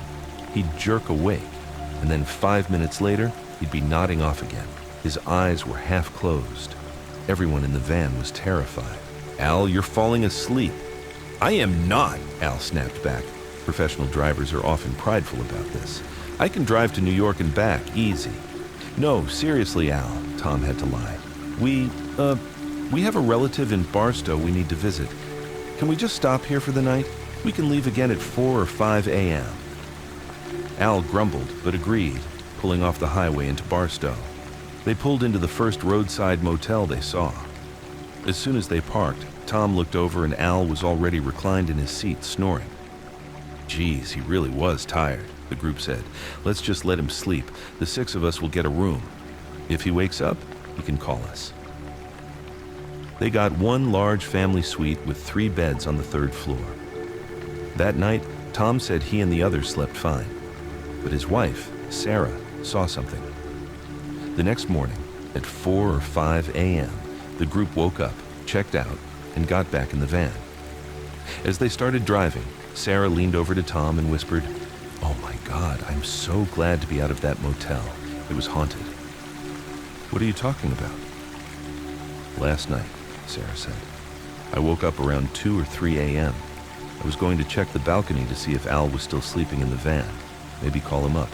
Speaker 1: He'd jerk awake, and then 5 minutes later, he'd be nodding off again. His eyes were half closed. Everyone in the van was terrified. "Al, you're falling asleep." "I am not," Al snapped back. Professional drivers are often prideful about this. "I can drive to New York and back, easy." "No, seriously, Al," Tom had to lie. We have a relative in Barstow we need to visit. Can we just stop here for the night? We can leave again at 4 or 5 a.m. Al grumbled, but agreed, pulling off the highway into Barstow. They pulled into the first roadside motel they saw. As soon as they parked, Tom looked over and Al was already reclined in his seat, snoring. "Geez, he really was tired," the group said. "Let's just let him sleep. The 6 of us will get a room. If he wakes up, he can call us." They got one large family suite with 3 beds on the 3rd floor. That night, Tom said he and the others slept fine. But his wife, Sarah, saw something. The next morning, at 4 or 5 a.m., the group woke up, checked out, and got back in the van. As they started driving, Sarah leaned over to Tom and whispered, "Oh my God, I'm so glad to be out of that motel. It was haunted." "What are you talking about?" "Last night," Sarah said. "I woke up around 2 or 3 a.m. I was going to check the balcony to see if Al was still sleeping in the van, maybe call him up.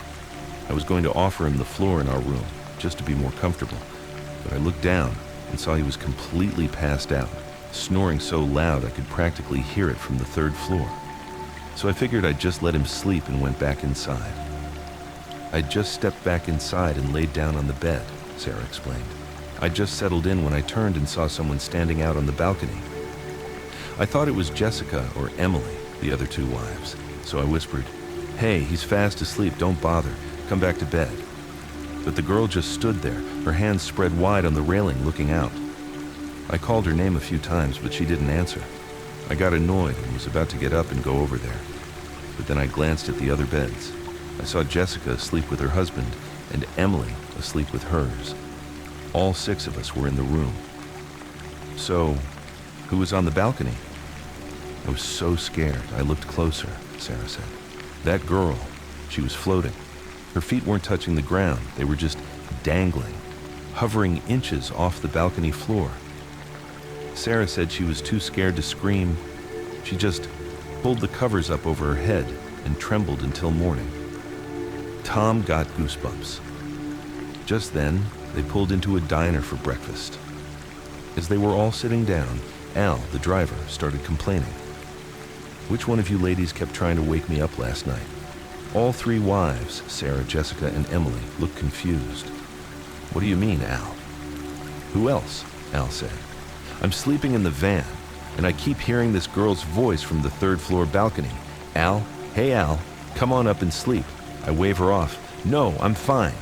Speaker 1: I was going to offer him the floor in our room, just to be more comfortable. But I looked down and saw he was completely passed out, snoring so loud I could practically hear it from the 3rd floor. So I figured I'd just let him sleep and went back inside." "I'd just stepped back inside and laid down on the bed," Sarah explained. "I just settled in when I turned and saw someone standing out on the balcony. I thought it was Jessica or Emily, the other 2 wives, so I whispered, 'Hey, he's fast asleep, don't bother, come back to bed.' But the girl just stood there, her hands spread wide on the railing looking out. I called her name a few times, but she didn't answer. I got annoyed and was about to get up and go over there. But then I glanced at the other beds. I saw Jessica asleep with her husband and Emily asleep with hers. All 6 of us were in the room." "So, who was on the balcony?" "I was so scared, I looked closer," Sarah said. "That girl, she was floating. Her feet weren't touching the ground, they were just dangling, hovering inches off the balcony floor. Sarah said she was too scared to scream. She just pulled the covers up over her head and trembled until morning." Tom got goosebumps. Just then, they pulled into a diner for breakfast. As they were all sitting down, Al, the driver, started complaining. "Which one of you ladies kept trying to wake me up last night?" All 3 wives, Sarah, Jessica, and Emily, looked confused. "What do you mean, Al?" "Who else?" Al said. "I'm sleeping in the van, and I keep hearing this girl's voice from the 3rd floor balcony. 'Al, hey Al, come on up and sleep.' I wave her off. 'No, I'm fine.'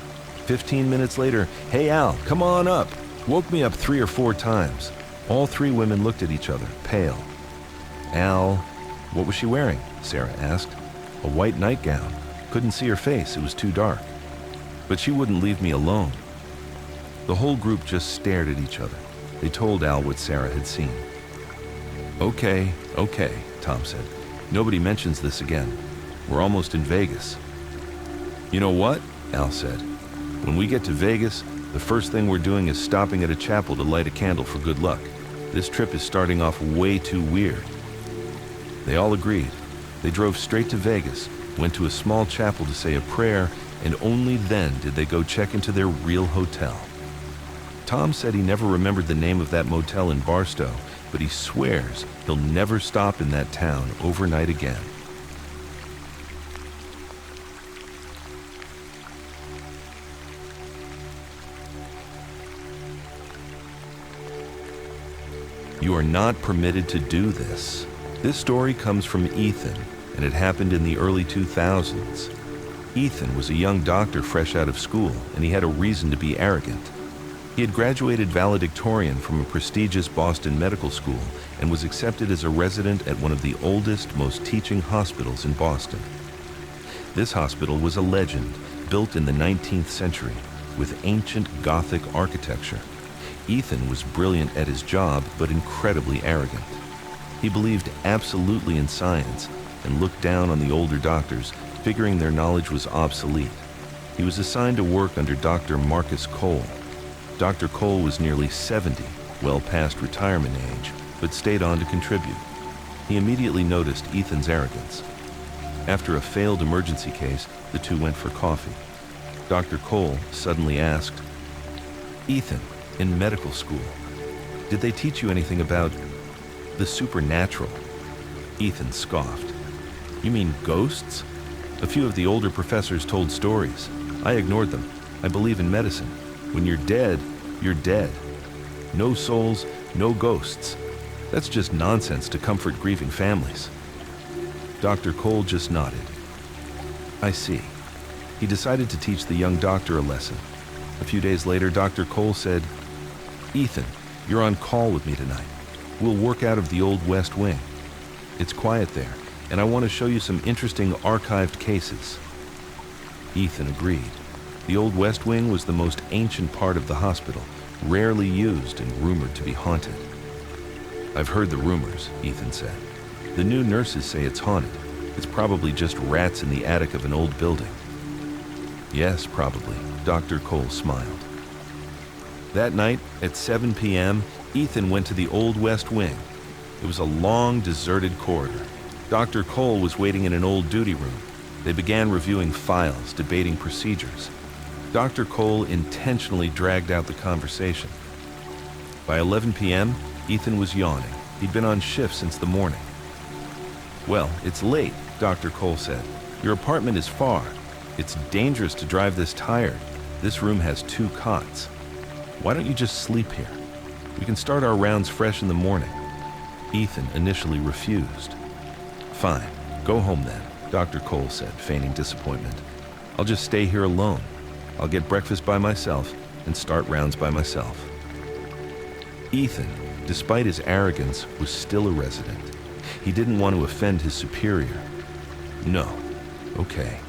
Speaker 1: 15 minutes later, 'Hey Al, come on up.' Woke me up 3 or 4 times. All 3 women looked at each other, pale. Al, what was she wearing? Sarah asked. A white nightgown. Couldn't see her face, it was too dark. But she wouldn't leave me alone. The whole group just stared at each other. They told Al what Sarah had seen. Okay, Tom said. Nobody mentions this again. We're almost in Vegas. You know what? Al said. When we get to Vegas, the first thing we're doing is stopping at a chapel to light a candle for good luck. This trip is starting off way too weird. They all agreed. They drove straight to Vegas, went to a small chapel to say a prayer, and only then did they go check into their real hotel. Tom said he never remembered the name of that motel in Barstow, but he swears he'll never stop in that town overnight again. You are not permitted to do this. This story comes from Ethan, and it happened in the early 2000s. Ethan was a young doctor fresh out of school, and he had a reason to be arrogant. He had graduated valedictorian from a prestigious Boston medical school and was accepted as a resident at one of the oldest, most teaching hospitals in Boston. This hospital was a legend, built in the 19th century, with ancient Gothic architecture. Ethan was brilliant at his job, but incredibly arrogant. He believed absolutely in science and looked down on the older doctors, figuring their knowledge was obsolete. He was assigned to work under Dr. Marcus Cole. Dr. Cole was nearly 70, well past retirement age, but stayed on to contribute. He immediately noticed Ethan's arrogance. After a failed emergency case, the two went for coffee. Dr. Cole suddenly asked, "Ethan, in medical school, did they teach you anything about the supernatural?" Ethan scoffed. "You mean ghosts? A few of the older professors told stories. I ignored them. I believe in medicine. When you're dead, you're dead. No souls, no ghosts. That's just nonsense to comfort grieving families." Dr. Cole just nodded. "I see." He decided to teach the young doctor a lesson. A few days later, Dr. Cole said, "Ethan, you're on call with me tonight. We'll work out of the old West Wing. It's quiet there, and I want to show you some interesting archived cases." Ethan agreed. The old West Wing was the most ancient part of the hospital, rarely used and rumored to be haunted. "I've heard the rumors," Ethan said. "The new nurses say it's haunted. It's probably just rats in the attic of an old building." "Yes, probably," Dr. Cole smiled. That night, at 7 p.m., Ethan went to the old West Wing. It was a long, deserted corridor. Dr. Cole was waiting in an old duty room. They began reviewing files, debating procedures. Dr. Cole intentionally dragged out the conversation. By 11 p.m., Ethan was yawning. He'd been on shift since the morning. "Well, it's late," Dr. Cole said. "Your apartment is far. It's dangerous to drive this tired. This room has 2 cots. Why don't you just sleep here? We can start our rounds fresh in the morning." Ethan initially refused. "Fine, go home then," Dr. Cole said, feigning disappointment. "I'll just stay here alone. I'll get breakfast by myself and start rounds by myself." Ethan, despite his arrogance, was still a resident. He didn't want to offend his superior. "No, okay.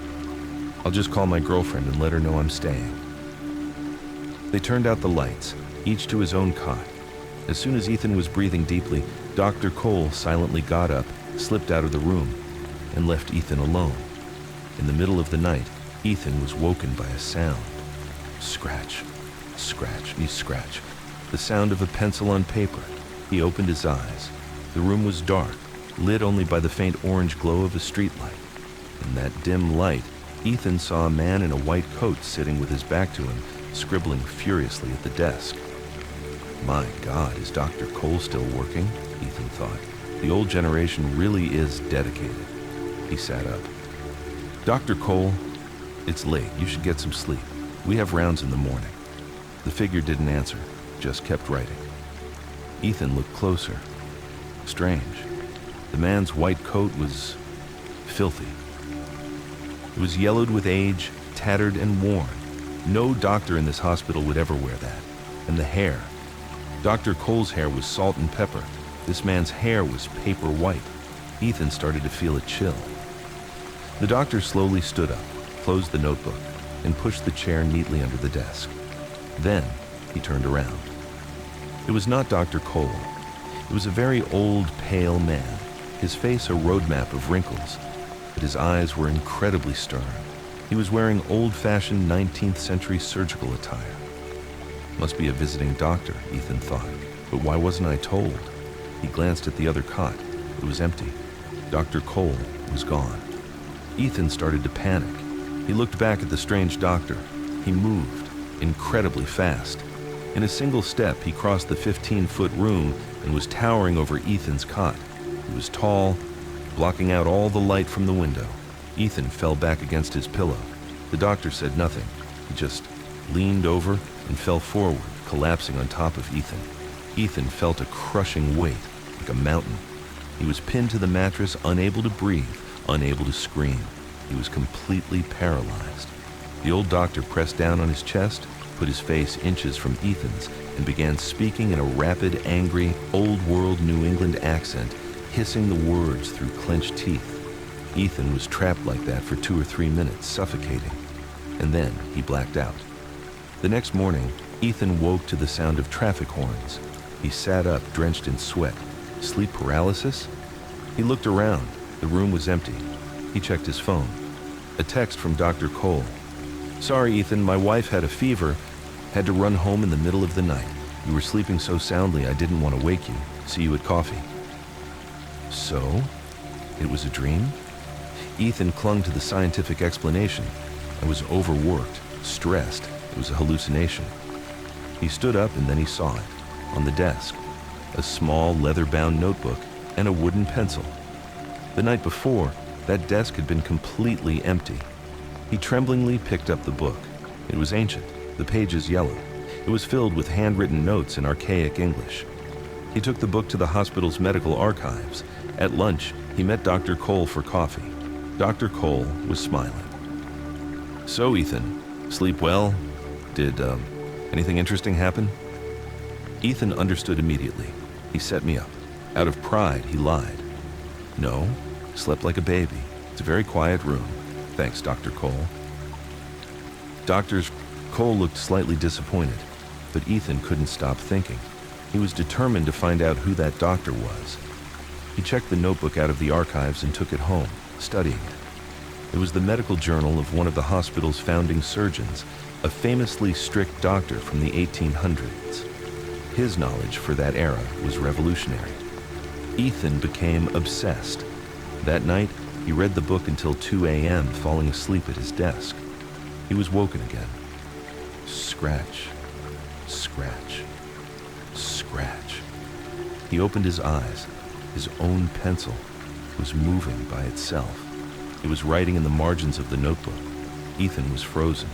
Speaker 1: I'll just call my girlfriend and let her know I'm staying." They turned out the lights, each to his own cot. As soon as Ethan was breathing deeply, Dr. Cole silently got up, slipped out of the room, and left Ethan alone. In the middle of the night, Ethan was woken by a sound. Scratch, scratch, scratch. The sound of a pencil on paper. He opened his eyes. The room was dark, lit only by the faint orange glow of a streetlight. In that dim light, Ethan saw a man in a white coat sitting with his back to him, scribbling furiously at the desk. "My God, is Dr. Cole still working?" Ethan thought. "The old generation really is dedicated." He sat up. "Dr. Cole, it's late. You should get some sleep. We have rounds in the morning." The figure didn't answer, just kept writing. Ethan looked closer. Strange. The man's white coat was filthy. It was yellowed with age, tattered and worn. No doctor in this hospital would ever wear that. And the hair. Dr. Cole's hair was salt and pepper. This man's hair was paper white. Ethan started to feel a chill. The doctor slowly stood up, closed the notebook, and pushed the chair neatly under the desk. Then he turned around. It was not Dr. Cole. It was a very old, pale man, his face a roadmap of wrinkles, but his eyes were incredibly stern. He was wearing old-fashioned 19th century surgical attire. Must be a visiting doctor, Ethan thought, but why wasn't I told? He glanced at the other cot. It was empty. Dr. Cole was gone. Ethan started to panic. He looked back at the strange doctor. He moved, incredibly fast. In a single step, he crossed the 15-foot room and was towering over Ethan's cot. He was tall, blocking out all the light from the window. Ethan fell back against his pillow. The doctor said nothing. He just leaned over and fell forward, collapsing on top of Ethan. Ethan felt a crushing weight, like a mountain. He was pinned to the mattress, unable to breathe, unable to scream. He was completely paralyzed. The old doctor pressed down on his chest, put his face inches from Ethan's, and began speaking in a rapid, angry, old-world New England accent, hissing the words through clenched teeth. Ethan was trapped like that for 2 or 3 minutes, suffocating, and then he blacked out. The next morning, Ethan woke to the sound of traffic horns. He sat up, drenched in sweat. Sleep paralysis? He looked around. The room was empty. He checked his phone. A text from Dr. Cole. "Sorry, Ethan, my wife had a fever. Had to run home in the middle of the night. You were sleeping so soundly I didn't want to wake you. See you at coffee." So? It was a dream? Ethan clung to the scientific explanation. I was overworked, stressed. It was a hallucination. He stood up and then he saw it. On the desk, a small leather-bound notebook and a wooden pencil. The night before, that desk had been completely empty. He tremblingly picked up the book. It was ancient, the pages yellow. It was filled with handwritten notes in archaic English. He took the book to the hospital's medical archives. At lunch, he met Dr. Cole for coffee. Dr. Cole was smiling. "So, Ethan, sleep well? Did anything interesting happen?" Ethan understood immediately. He set me up. Out of pride, he lied. "No, slept like a baby. It's a very quiet room. Thanks, Dr. Cole." Cole looked slightly disappointed, but Ethan couldn't stop thinking. He was determined to find out who that doctor was. He checked the notebook out of the archives and took it home, studying it. It was the medical journal of one of the hospital's founding surgeons, a famously strict doctor from the 1800s. His knowledge for that era was revolutionary. Ethan became obsessed. That night, he read the book until 2 a.m., falling asleep at his desk. He was woken again. Scratch, scratch, scratch. He opened his eyes. His own pencil was moving by itself. It was writing in the margins of the notebook. Ethan was frozen.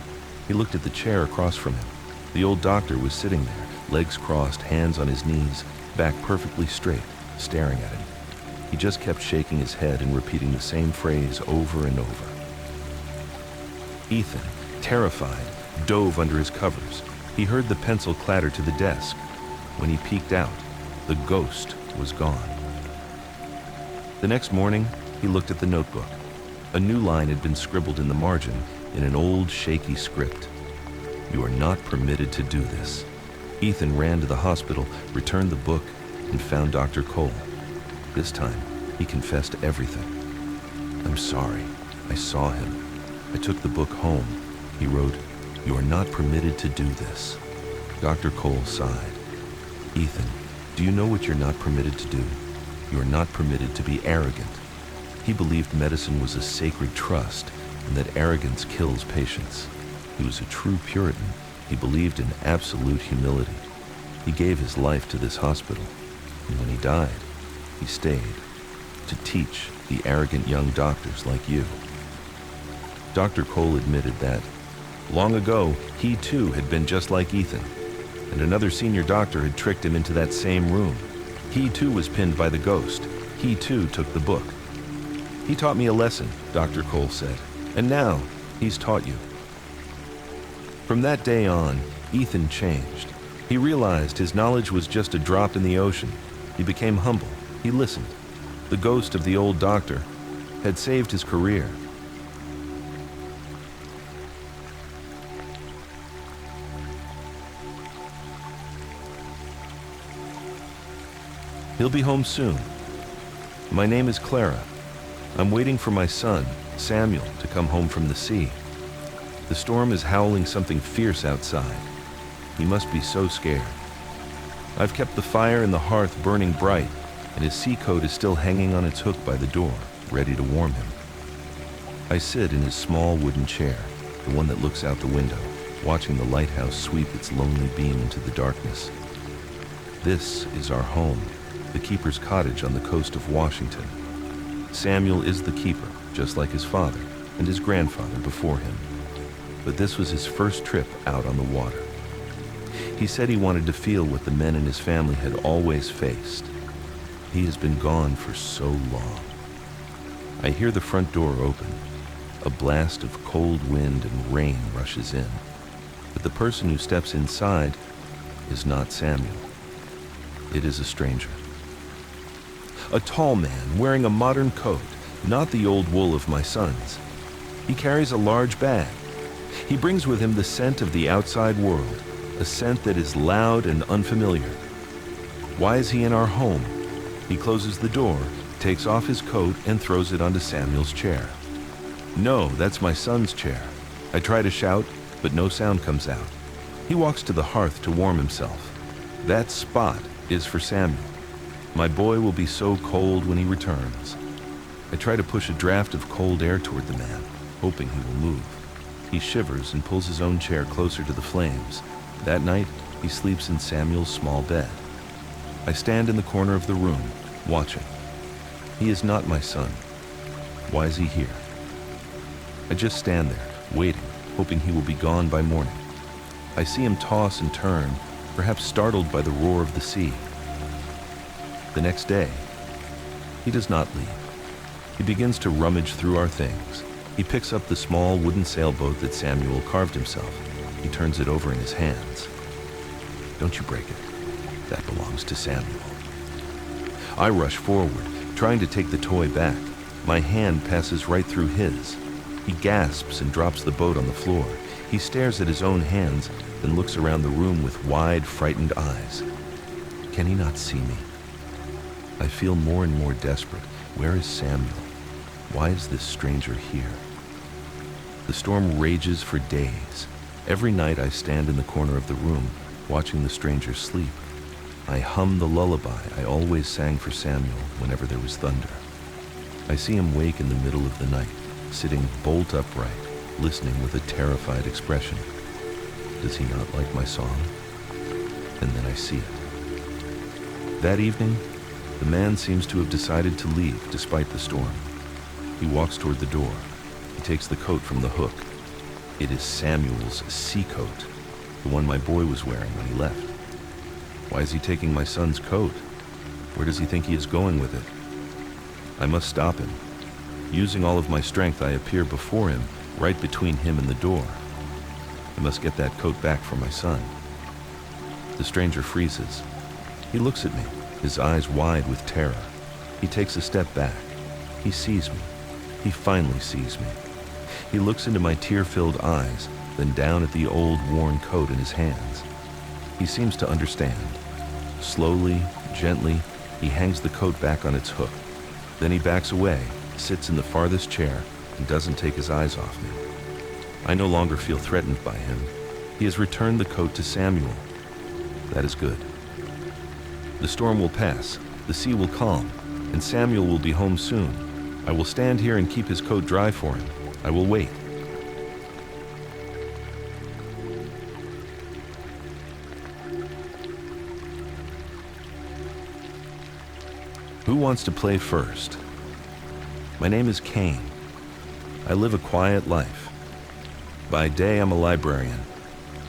Speaker 1: He looked at the chair across from him. The old doctor was sitting there, legs crossed, hands on his knees, back perfectly straight, staring at him. He just kept shaking his head and repeating the same phrase over and over. Ethan, terrified, dove under his covers. He heard the pencil clatter to the desk. When he peeked out, the ghost was gone. The next morning, he looked at the notebook. A new line had been scribbled in the margin in an old, shaky script. "You are not permitted to do this." Ethan ran to the hospital, returned the book, and found Dr. Cole. This time, he confessed everything. "I'm sorry. I saw him. I took the book home." He wrote, "You are not permitted to do this." Dr. Cole sighed. "Ethan, do you know what you're not permitted to do? You are not permitted to be arrogant." He believed medicine was a sacred trust and that arrogance kills patients. He was a true Puritan. He believed in absolute humility. He gave his life to this hospital, and when he died, he stayed to teach the arrogant young doctors like you. Dr. Cole admitted that, long ago, he too had been just like Ethan, and another senior doctor had tricked him into that same room. He too was pinned by the ghost. He too took the book. "He taught me a lesson," Dr. Cole said, "and now he's taught you." From that day on, Ethan changed. He realized his knowledge was just a drop in the ocean. He became humble. He listened. The ghost of the old doctor had saved his career. He'll be home soon. My name is Clara. I'm waiting for my son, Samuel, to come home from the sea. The storm is howling something fierce outside. He must be so scared. I've kept the fire in the hearth burning bright, and his sea coat is still hanging on its hook by the door, ready to warm him. I sit in his small wooden chair, the one that looks out the window, watching the lighthouse sweep its lonely beam into the darkness. This is our home, the keeper's cottage on the coast of Washington. Samuel is the keeper, just like his father and his grandfather before him. But this was his first trip out on the water. He said he wanted to feel what the men in his family had always faced. He has been gone for so long. I hear the front door open. A blast of cold wind and rain rushes in. But the person who steps inside is not Samuel. It is a stranger. A tall man wearing a modern coat, not the old wool of my sons. He carries a large bag. He brings with him the scent of the outside world, a scent that is loud and unfamiliar. Why is he in our home? He closes the door, takes off his coat, and throws it onto Samuel's chair. No, that's my son's chair. I try to shout, but no sound comes out. He walks to the hearth to warm himself. That spot is for Samuel. My boy will be so cold when he returns. I try to push a draft of cold air toward the man, hoping he will move. He shivers and pulls his own chair closer to the flames. That night, he sleeps in Samuel's small bed. I stand in the corner of the room, watching. He is not my son. Why is he here? I just stand there, waiting, hoping he will be gone by morning. I see him toss and turn, perhaps startled by the roar of the sea. The next day, he does not leave. He begins to rummage through our things. He picks up the small wooden sailboat that Samuel carved himself. He turns it over in his hands. Don't you break it. That belongs to Samuel. I rush forward, trying to take the toy back. My hand passes right through his. He gasps and drops the boat on the floor. He stares at his own hands, then looks around the room with wide, frightened eyes. Can he not see me? I feel more and more desperate. Where is Samuel? Why is this stranger here? The storm rages for days. Every night I stand in the corner of the room, watching the stranger sleep. I hum the lullaby I always sang for Samuel whenever there was thunder. I see him wake in the middle of the night, sitting bolt upright, listening with a terrified expression. Does he not like my song? And then I see it. That evening, the man seems to have decided to leave despite the storm. He walks toward the door. He takes the coat from the hook. It is Samuel's sea coat, the one my boy was wearing when he left. Why is he taking my son's coat? Where does he think he is going with it? I must stop him. Using all of my strength, I appear before him, right between him and the door. I must get that coat back for my son. The stranger freezes. He looks at me, his eyes wide with terror. He takes a step back. He sees me. He finally sees me. He looks into my tear-filled eyes, then down at the old, worn coat in his hands. He seems to understand. Slowly, gently, he hangs the coat back on its hook. Then he backs away, sits in the farthest chair, and doesn't take his eyes off me. I no longer feel threatened by him. He has returned the coat to Samuel. That is good. The storm will pass, the sea will calm, and Samuel will be home soon. I will stand here and keep his coat dry for him. I will wait. Who wants to play first? My name is Kane. I live a quiet life. By day, I'm a librarian.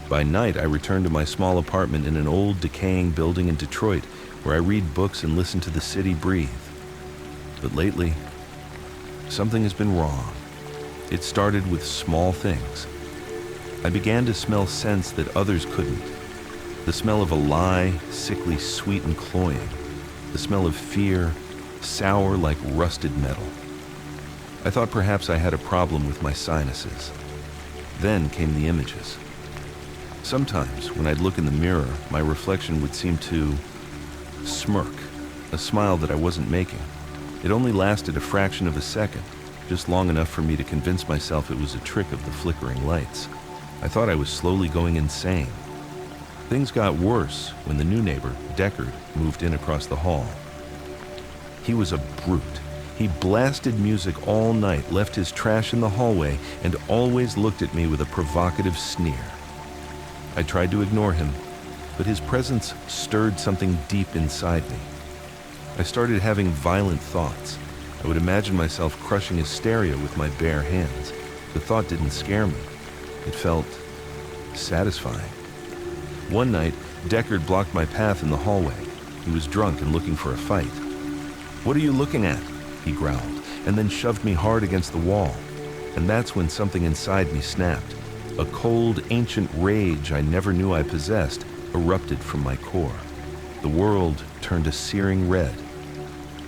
Speaker 1: By night, I return to my small apartment in an old, decaying building in Detroit, where I read books and listen to the city breathe. But lately, something has been wrong. It started with small things. I began to smell scents that others couldn't. The smell of a lie, sickly sweet and cloying. The smell of fear, sour like rusted metal. I thought perhaps I had a problem with my sinuses. Then came the images. Sometimes, when I'd look in the mirror, my reflection would seem to smirk, a smile that I wasn't making. It only lasted a fraction of a second, just long enough for me to convince myself it was a trick of the flickering lights. I thought I was slowly going insane. Things got worse when the new neighbor, Deckard, moved in across the hall. He was a brute. He blasted music all night, left his trash in the hallway, and always looked at me with a provocative sneer. I tried to ignore him, but his presence stirred something deep inside me. I started having violent thoughts. I would imagine myself crushing his stereo with my bare hands. The thought didn't scare me. It felt satisfying. One night, Deckard blocked my path in the hallway. He was drunk and looking for a fight. "What are you looking at?" he growled, and then shoved me hard against the wall. And that's when something inside me snapped. A cold, ancient rage I never knew I possessed erupted from my core. The world turned a searing red.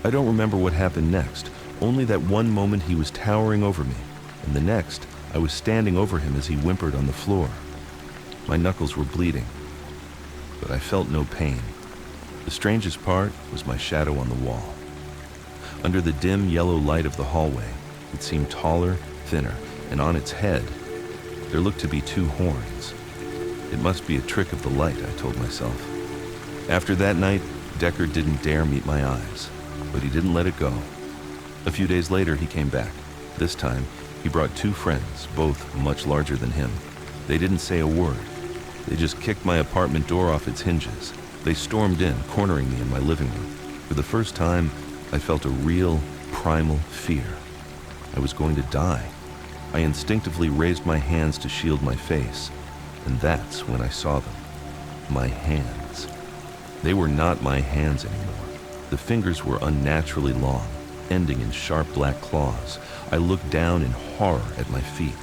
Speaker 1: I don't remember what happened next, only that one moment he was towering over me, and the next, I was standing over him as he whimpered on the floor. My knuckles were bleeding, but I felt no pain. The strangest part was my shadow on the wall. Under the dim yellow light of the hallway, it seemed taller, thinner, and on its head, there looked to be 2 horns. It must be a trick of the light, I told myself. After that night, Deckard didn't dare meet my eyes, but he didn't let it go. A few days later, he came back. This time, he brought 2 friends, both much larger than him. They didn't say a word. They just kicked my apartment door off its hinges. They stormed in, cornering me in my living room. For the first time, I felt a real, primal fear. I was going to die. I instinctively raised my hands to shield my face, and that's when I saw them. My hands. They were not my hands anymore. The fingers were unnaturally long, ending in sharp black claws. I looked down in horror at my feet.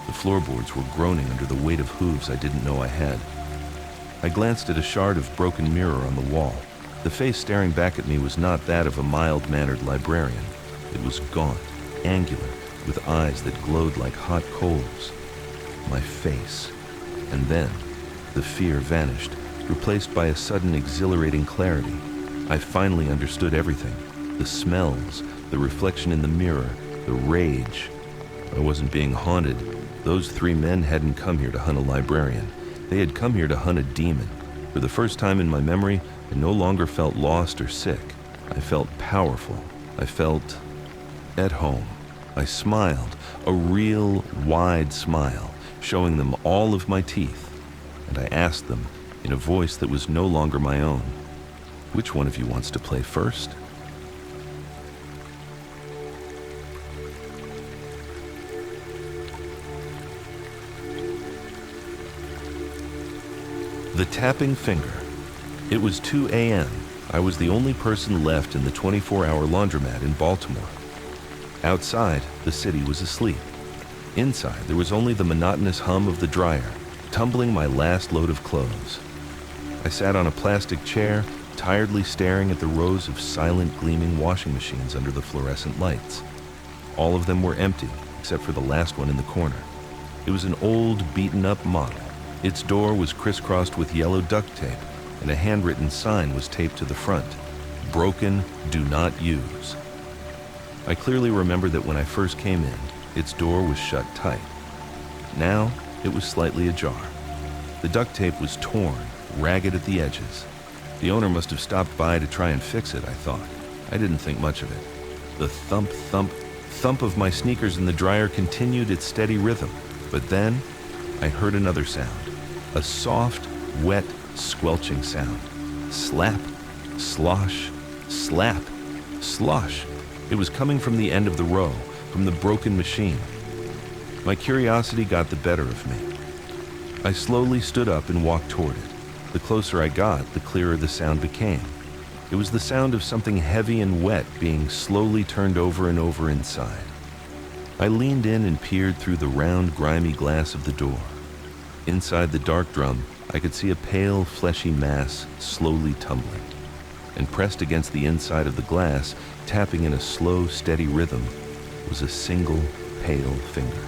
Speaker 1: The floorboards were groaning under the weight of hooves I didn't know I had. I glanced at a shard of broken mirror on the wall. The face staring back at me was not that of a mild-mannered librarian. It was gaunt, angular, with eyes that glowed like hot coals. My face. And then, the fear vanished, replaced by a sudden exhilarating clarity. I finally understood everything. The smells, the reflection in the mirror, the rage. I wasn't being haunted. Those 3 men hadn't come here to hunt a librarian. They had come here to hunt a demon. For the first time in my memory, I no longer felt lost or sick. I felt powerful. I felt at home. I smiled, a real wide smile, showing them all of my teeth. And I asked them, in a voice that was no longer my own, "Which one of you wants to play first?" The tapping finger. It was 2 a.m. I was the only person left in the 24-hour laundromat in Baltimore. Outside, the city was asleep. Inside, there was only the monotonous hum of the dryer, tumbling my last load of clothes. I sat on a plastic chair, tiredly staring at the rows of silent, gleaming washing machines under the fluorescent lights. All of them were empty, except for the last one in the corner. It was an old, beaten-up model. Its door was crisscrossed with yellow duct tape, and a handwritten sign was taped to the front. "Broken, do not use." I clearly remember that when I first came in, its door was shut tight. Now, it was slightly ajar. The duct tape was torn, ragged at the edges. The owner must have stopped by to try and fix it, I thought. I didn't think much of it. The thump, thump, thump of my sneakers in the dryer continued its steady rhythm. But then, I heard another sound. A soft, wet, squelching sound. Slap, slosh, slap, slosh. It was coming from the end of the row, from the broken machine. My curiosity got the better of me. I slowly stood up and walked toward it. The closer I got, the clearer the sound became. It was the sound of something heavy and wet being slowly turned over and over inside. I leaned in and peered through the round, grimy glass of the door. Inside the dark drum, I could see a pale, fleshy mass slowly tumbling. And pressed against the inside of the glass, tapping in a slow, steady rhythm, was a single, pale finger.